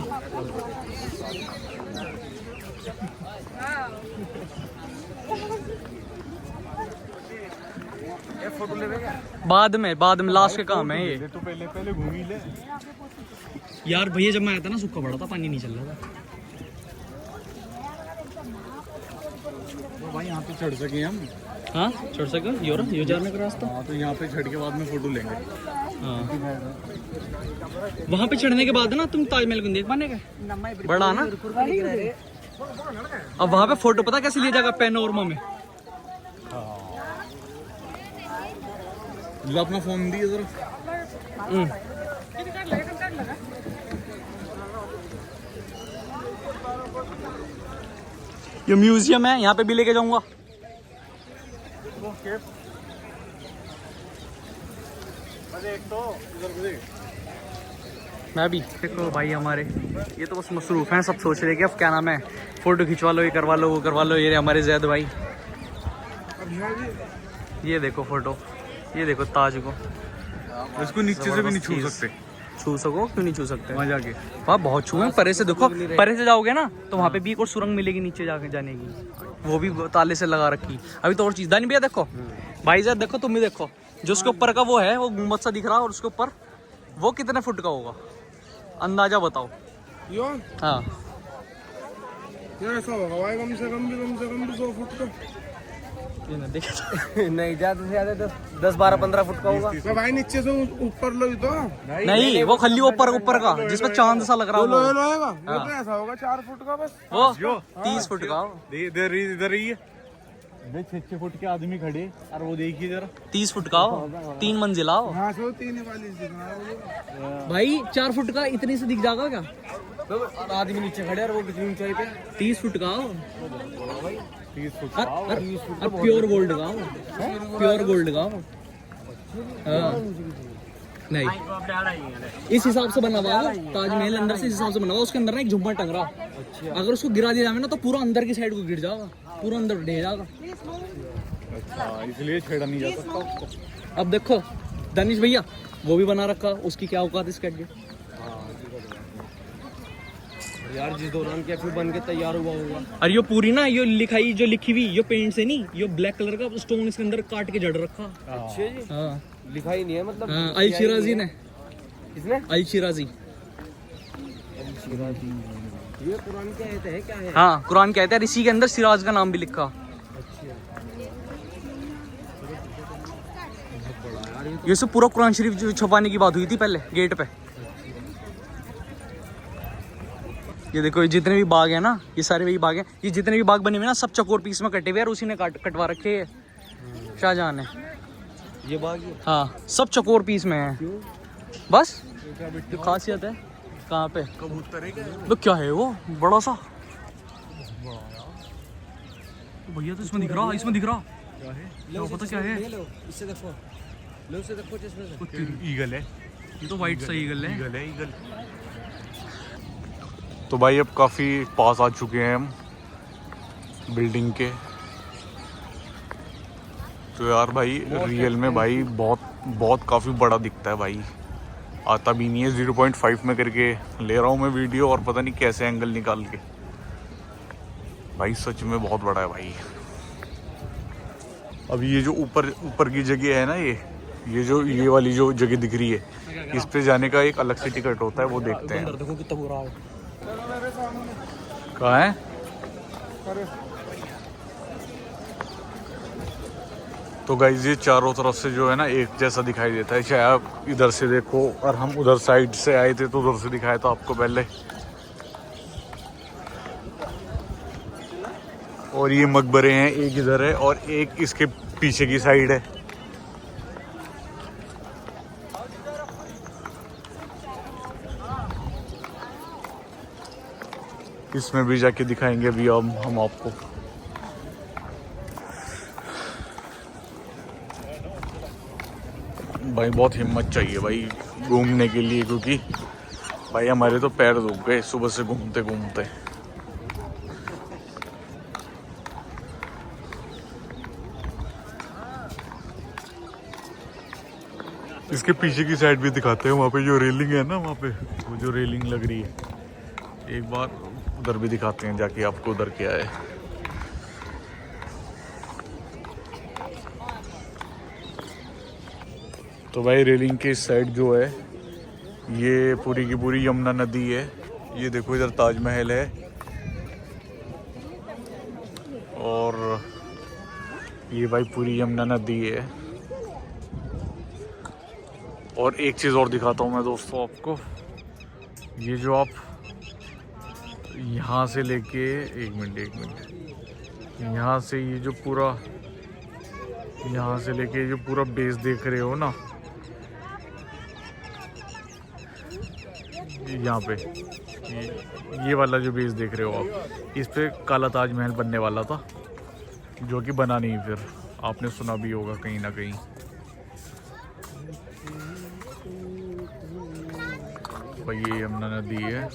फोटो ले बाद में लास्ट के काम है ये। तो पहले घूम ही ले यार भैया जब मैं आया था ना सूखा पड़ा था, पानी नहीं चल रहा था। तो भाई यहाँ पे चढ़ सके हम। हाँ चढ़ सके, यो जाने का रास्ता। हाँ तो यहाँ पे चढ़ के बाद में फोटो लेंगे। हाँ वहाँ पे चढ़ने के बाद ना तुम ताजमहल को देख पाने का बड़ा ना। अब वहाँ पे फोटो पता कैसे लिया जाएगा? पैनोरमा में। लो अपना फोन दिए जरा। ये म्यूजियम है, यहाँ पे भी लेके जाऊंगा। मैं भी देखो भाई हमारे ये तो बस मसरूफ हैं, सब सोच रहे कि अब क्या नाम है फोटो खिंचवा लो, ये करवा लो वो करवा लो। ये हमारे जैद भाई, ये देखो फोटो, ये देखो ताज को। इसको नीचे से भी नहीं छू सकते। छू सको क्यों नहीं छू सकते? वहाँ जाके वहाँ बहुत छुए, परे से देखो, परे से जाओगे ना तो वहाँ पे भी एक और सुरंग मिलेगी नीचे जाके जाने की, वो भी ताले से लगा रखी। अभी तो और चीज दानी भैया देखो, भाई साहब देखो, तुम भी देखो, जो उसके ऊपर का वो है वो गुम्बद सा दिख रहा है, और उसके ऊपर वो कितने फुट का होगा अंदाजा बताओ। हाँ ऐसा होगा भाई, कम से कम भी 100 फुट का। ये ना देखो नहीं, ज्यादा से ज्यादा 10-12-15 फुट का होगा भाई। नीचे से ऊपर लो तो नहीं, वो खाली ऊपर का जिसमें चांद सा लग रहा है, वो तो ऐसा होगा 4 फुट का बस। वो 30 फुट का। इधर ही है 6 फुट के आदमी खड़े, और वो देखिए जरा 30 फुट का हो, 3 मंजिला हो भाई। 4 फुट का इतने से दिख जाएगा क्या? तो आदमी नीचे खड़े और वो कितनी ऊंचाई पे? 30 फुट का हो। 30 फुट अब प्योर गोल्ड का हो, प्योर गोल्ड का हो। हाँ नहीं, इस हिसाब से बना हुआ है ताजमहल, अंदर से इस हिसाब से बना हुआ। उसके अंदर ना एक झुम्बर टंग रहा, अगर उसको गिरा दिया जाए ना तो पूरा अंदर की साइड को गिर जाएगा, पूरा अंदर ढह जाएगा। अच्छा, इसलिए छेड़ा नहीं जा सकता उसको। अब देखो दानिश भैया वो भी बना रखा, उसकी क्या औकात इसके आगे। यार जिस दौरान क्या फिर बन के तैयार हुआ होगा। और ये पूरी ना ये लिखाई जो लिखी हुई ये पेंट से नहीं, ये ब्लैक कलर का स्टोन इसके अंदर काट के जड़ रखा। अच्छे जी, हाँ लिखा ही नहीं है मतलब। हाँ, अल शिराजी ने, किसने? अल शिराजी। ये कुरान के आयत है क्या है? हाँ कुरान कहते हैं, इसी के अंदर सिराज का नाम भी लिखा। ये सब पूरा कुरान शरीफ जो छपाने की बात हुई थी पहले गेट पे। ये देखो ये जितने भी बाग है ना, ये सारे वही बाग हैं। ये जितने भी बाग बने हुए ना सब चकोर पीस में कटे हुए और उसी ने कटवा रखे है शाहजहां ने। ये बाग है? हाँ सब चकोर पीस में है। बस जो खासियत है। कहाँ पे कबूतर है क्या? तो क्या है वो बड़ा सा भैया, तो इसमें दिख रहा, इसमें दिख रहा क्या है? क्या पता क्या है। इससे देखो, लो इससे देखो चश्मे से। ईगल है, ये तो वाइट सा ईगल है। ईगल है, ईगल। तो भाई अब काफ़ी पास आ चुके हैं हम बिल्डिंग के। तो यार भाई रियल में भाई बहुत काफ़ी बड़ा दिखता है भाई। आता भी नहीं है, 0.5 में करके ले रहा हूँ मैं वीडियो और पता नहीं कैसे एंगल निकाल के। भाई सच में बहुत बड़ा है भाई। अब ये जो ऊपर की जगह है ना, ये वाली जो जगह दिख रही है, इस पे जाने का एक अलग से टिकट होता है, वो देखते हैं। देखो कितना बुरा है। कहाँ है? तो गाइस ये चारों तरफ से जो है ना एक जैसा दिखाई देता है, चाहे आप इधर से देखो, और हम उधर साइड से आए थे तो उधर से दिखाया था आपको पहले। और ये मकबरे हैं, एक इधर है और एक इसके पीछे की साइड है। इसमें भी जाके दिखाएंगे अभी हम आपको। भाई बहुत हिम्मत चाहिए भाई घूमने के लिए, क्योंकि भाई हमारे तो पैर दुख गए सुबह से घूमते घूमते। इसके पीछे की साइड भी दिखाते हैं, वहाँ पे जो रेलिंग है ना, वहाँ पे वो जो रेलिंग लग रही है, एक बार उधर भी दिखाते हैं जाके आपको उधर क्या है। तो भाई रेलिंग के इस साइड जो है ये पूरी की पूरी यमुना नदी है। ये देखो इधर ताजमहल है, और ये भाई पूरी यमुना नदी है। और एक चीज़ और दिखाता हूँ मैं दोस्तों आपको, ये जो आप यहाँ से लेके एक मिनट यहाँ से ये जो पूरा यहाँ से लेके जो पूरा बेस देख रहे हो ना, यहाँ पे ये वाला जो बेस देख रहे हो आप, इस पे काला ताजमहल बनने वाला था, जो कि बना नहीं, फिर आपने सुना भी होगा कहीं ना कहीं। भाई ये यमुना नदी है।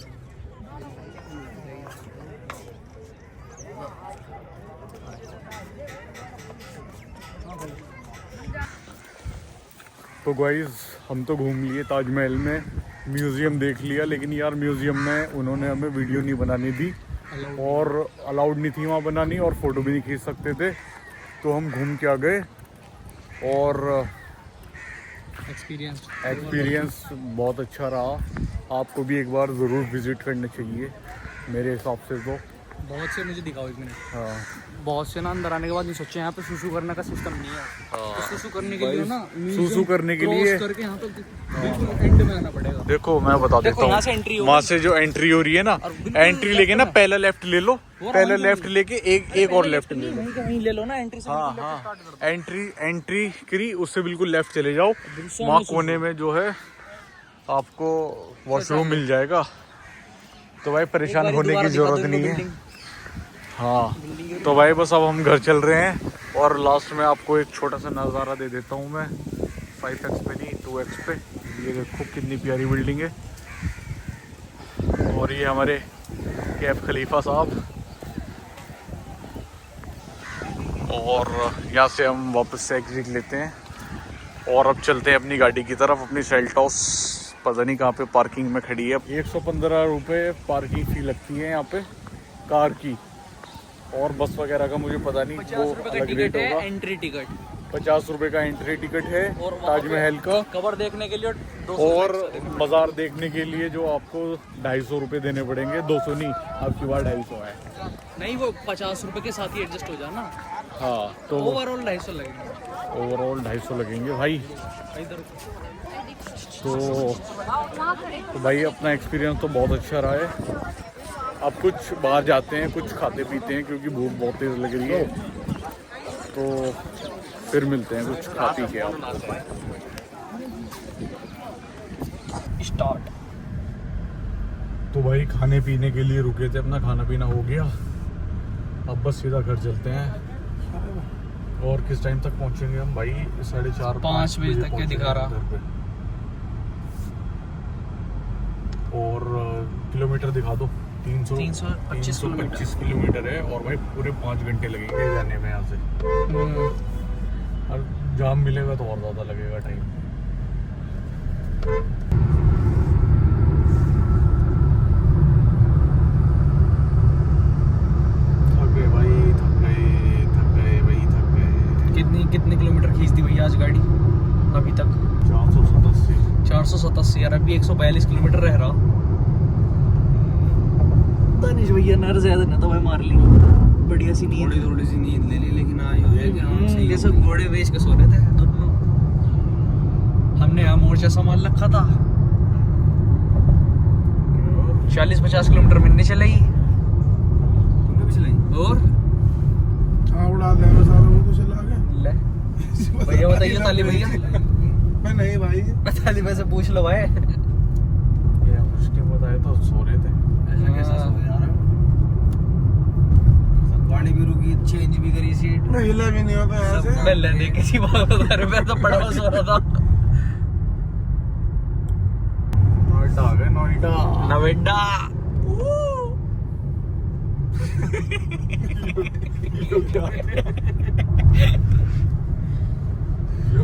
तो गाइस हम तो घूम लिए ताजमहल में, म्यूज़ियम देख लिया, लेकिन यार म्यूज़ियम में उन्होंने हमें वीडियो नहीं बनानी दी और अलाउड नहीं थी वहाँ बनानी, और फ़ोटो भी नहीं खींच सकते थे। तो हम घूम के आ गए और एक्सपीरियंस बहुत अच्छा रहा। आपको भी एक बार ज़रूर विज़िट करना चाहिए मेरे हिसाब से। तो बहुत से मुझे दिखाओ एक मिनट। हाँ, बहुत से ना अंदर आने के बाद नहीं सोचे यहाँ पे सुसु करने का सिस्टम नहीं है। तो सुसु करने के लिए ना सुसु करने के लिए करके यहाँ तक बिल्कुल एंड में आना पड़ेगा। देखो मैं बता देता यहाँ से एंट्री हूँ, वहाँ से जो एंट्री हो रही है ना, एंट्री लेके ना पहला लेफ्ट ले लो, पहला लेफ्ट लेके एक और लेफ्ट ले लो। वहीं ले लो ना एंट्री से। हाँ हाँ, एंट्री करी, उससे बिल्कुल लेफ्ट चले जाओ, वहाँ कोने में जो है आपको वॉशरूम मिल जाएगा। तो भाई परेशान होने की जरूरत नहीं है। हाँ, तो भाई बस अब हम घर चल रहे हैं, और लास्ट में आपको एक छोटा सा नज़ारा दे देता हूँ मैं, 5x पे नहीं 2x पे। ये देखो कितनी प्यारी बिल्डिंग है, और ये हमारे कैफ खलीफा साहब। और यहाँ से हम वापस से एग्जिट लेते हैं और अब चलते हैं अपनी गाड़ी की तरफ। अपनी सेल्टॉस पता नहीं कहाँ पे पार्किंग में खड़ी है। 115 रुपये पार्किंग फ़ी लगती है यहाँ पे कार की, और बस वगैरह का मुझे पता नहीं, वो अलग रेट होगा। एंट्री टिकट 50 रुपये का एंट्री टिकट है ताजमहल का, कवर देखने के लिए और बाजार देखने के लिए जो आपको 250 रुपये देने पड़ेंगे। 200 नहीं, आपकी बार 250 है। नहीं, वो 50 रुपए के साथ ही एडजस्ट हो जाना। हाँ, तो ओवरऑल 250 लगेंगे। ओवरऑल 250 लगेंगे भाई। इधर तो भाई अपना एक्सपीरियंस तो बहुत अच्छा रहा है। अब कुछ बाहर जाते हैं, कुछ खाते पीते हैं क्योंकि भूख बहुत तेज़ लग रही है, तो फिर मिलते हैं कुछ खा पी के आपको। स्टार्ट। तो भाई खाने पीने के लिए रुके थे, अपना खाना पीना हो गया, अब बस सीधा घर चलते हैं। और किस टाइम तक पहुंचेंगे हम भाई? 4:30 5 बजे तक के दिखा रहा। घर पे। और किलोमीटर दिखा दो। 325 किलोमीटर है, और भाई पूरे 5 घंटे लगेंगे जाने में यहाँ से। और जाम मिलेगा तो और ज़्यादा लगेगा टाइम। कितने किलोमीटर खींच दी भैया आज गाड़ी अभी तक? 487 यार, अभी 142 किलोमीटर रह रहा। दानिश भैया नर ज्यादा ना तो भाई मार ली, बढ़िया सी नींद, थोड़ी सी नींद ले ली, लेकिन आई हो है कि हाँ सही ये सब घोड़े बेच के सो रहे थे दोनों। हमने यहाँ मोर्चा सामान रखा था। 40-50 किलोमीटर मैंने चलाई। तुमने भी चलाई? और उड़ा दे सारा वो तो चला गया। ले भैया बताइए ताली भैया। मैं नहीं भाई, ताली में से पूछ लो भाई। उसके बताए तो सो रहे थे। ऐसा कैसा सो यार? गाड़ी भी रुकी, चेंज भी करी सीट। मैं हिला भी नहीं होता ऐसे। मैं लेने किसी बात बता रहे, मैं तो पड़ा हुआ सो रहा था। नोएडा आ गए, नोएडा। नोएडा। यो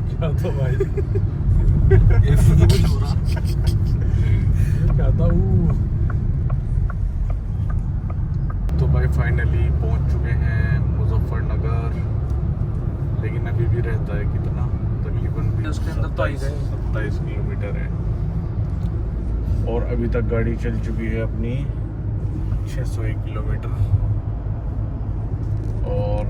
क्या था भाई? क्या था वो? तो भाई फाइनली पहुंच चुके हैं मुजफ्फरनगर, लेकिन अभी भी रहता है कितना, तकरीबन उसके अंदर तो आ ही गए। 27 किलोमीटर है, और अभी तक गाड़ी चल चुकी है अपनी 601 किलोमीटर। और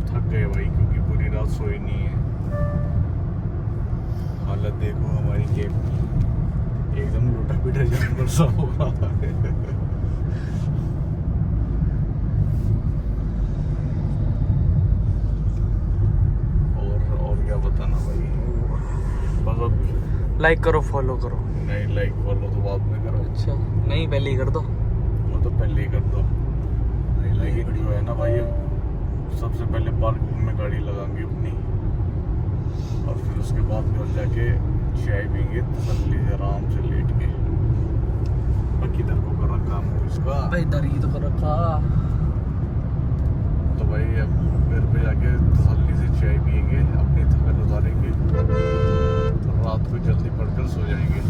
थक गए भाई, क्योंकि पूरी रात सोई नहीं है। हालत देखो हमारी जेब की, एकदम लूटा पीटा जानवर सा होगा। और क्या बताना भाई, बस अब लाइक करो, फॉलो करो। नहीं, लाइक फॉलो तो बाद में करो। अच्छा नहीं, पहले ही कर दो। वो तो पहले ही कर दो, लेकिन जो है ना भाई, सबसे पहले पार्किंग में गाड़ी लगाएंगे अपनी, और फिर उसके बाद घर जाके चाय पीएंगे तसल्ली से आराम से लेट के। बाकी इधर को कर रखा हम इसका, भाई इधर ही तो कर रखा। तो भाई अब घर पे जाके तसल्ली से चाय पिएंगे, अपनी थकान उतारेंगे, रात को जल्दी पढ़कर सो जाएंगे।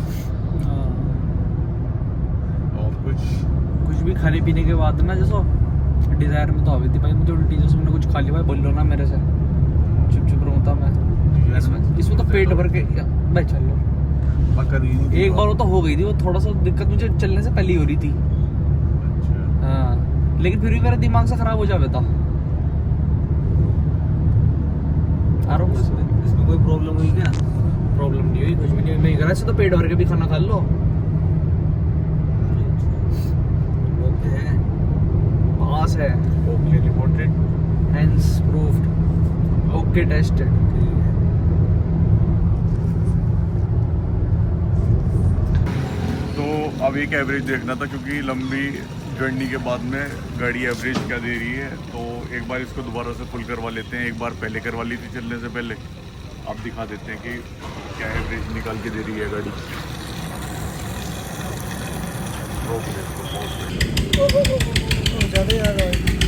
और कुछ भी खाने पीने के बाद ना, जैसे डिजायर में तो आ गई थी भाई मुझे उल्टी, जैसे मैंने कुछ खा लिया भाई, बोलो ना मेरे से, चुप चुप रहता मैं। इसमें तो पेट भर के भाई चलो। एक बार वो तो हो गई थी, वो थोड़ा सा दिक्कत मुझे चलने से पहले ही हो रही थी। अच्छा। हाँ, लेकिन फिर भी मेरा दिमाग से खराब हो जाता था। इसमें कोई प्रॉब्लम हुई क्या? प्रॉब्लम नहीं हुई, कुछ भी नहीं हुई। ऐसे तो पेट भर के भी खाना खा लो। ओके, पास है, okay reported, hence proved, okay tested. तो अब एक एवरेज देखना था, क्योंकि लंबी जर्नी के बाद में गाड़ी एवरेज क्या दे रही है। तो एक बार इसको दोबारा से फुल करवा लेते हैं, एक बार पहले करवा ली थी चलने से पहले। आप दिखा देते हैं कि क्या एवरेज निकाल के दे रही है गाड़ी। ज़्यादा याद आएगी।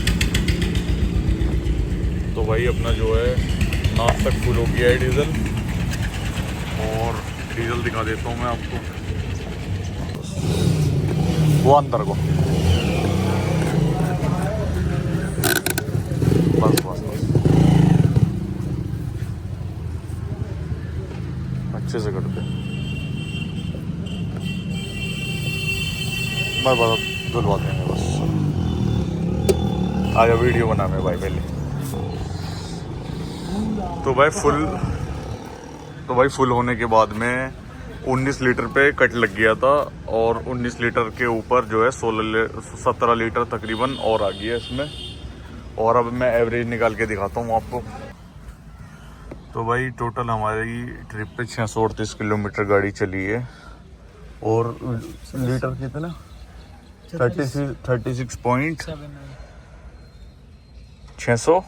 भाई अपना जो है नाक तक फुल हो गया है डीजल, और डीजल दिखा देता हूँ मैं आपको, वो अंदर को बस बस बस अच्छे से कर दे, बस धुलवा देंगे बस। आया वीडियो बना मैं भाई पहले तो भाई फुल होने के बाद में 19 लीटर पे कट लग गया था, और 19 लीटर के ऊपर जो है 17 लीटर तकरीबन और आ गया इसमें। और अब मैं एवरेज निकाल के दिखाता हूँ आपको। तो भाई टोटल हमारी ट्रिप पे 638 किलोमीटर गाड़ी चली है, और लीटर कितना 36.600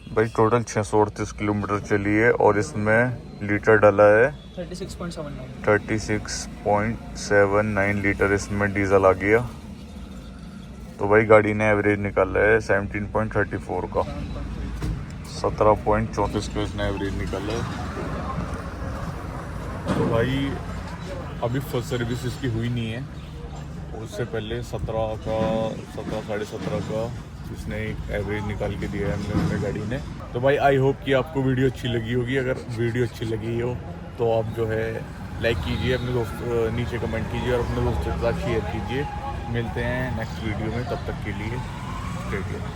भाई टोटल 638 किलोमीटर चली है, और इसमें लीटर डाला है 36.79 लीटर इसमें डीजल आ गया। तो भाई गाड़ी ने एवरेज निकाला है 17.34 का, 17.34 का इसने एवरेज निकाला है। तो भाई अभी फर्स्ट सर्विस इसकी हुई नहीं है, उससे पहले 17 साढ़े 17 का इसने एक एवरेज निकाल के दिया है हमने गाड़ी ने। तो भाई आई होप कि आपको वीडियो अच्छी लगी होगी। अगर वीडियो अच्छी लगी हो तो आप जो है लाइक कीजिए, अपने दोस्त नीचे कमेंट कीजिए, और अपने दोस्तों के साथ शेयर कीजिए। मिलते हैं नेक्स्ट वीडियो में, तब तक के लिए स्टे ट्यून्ड।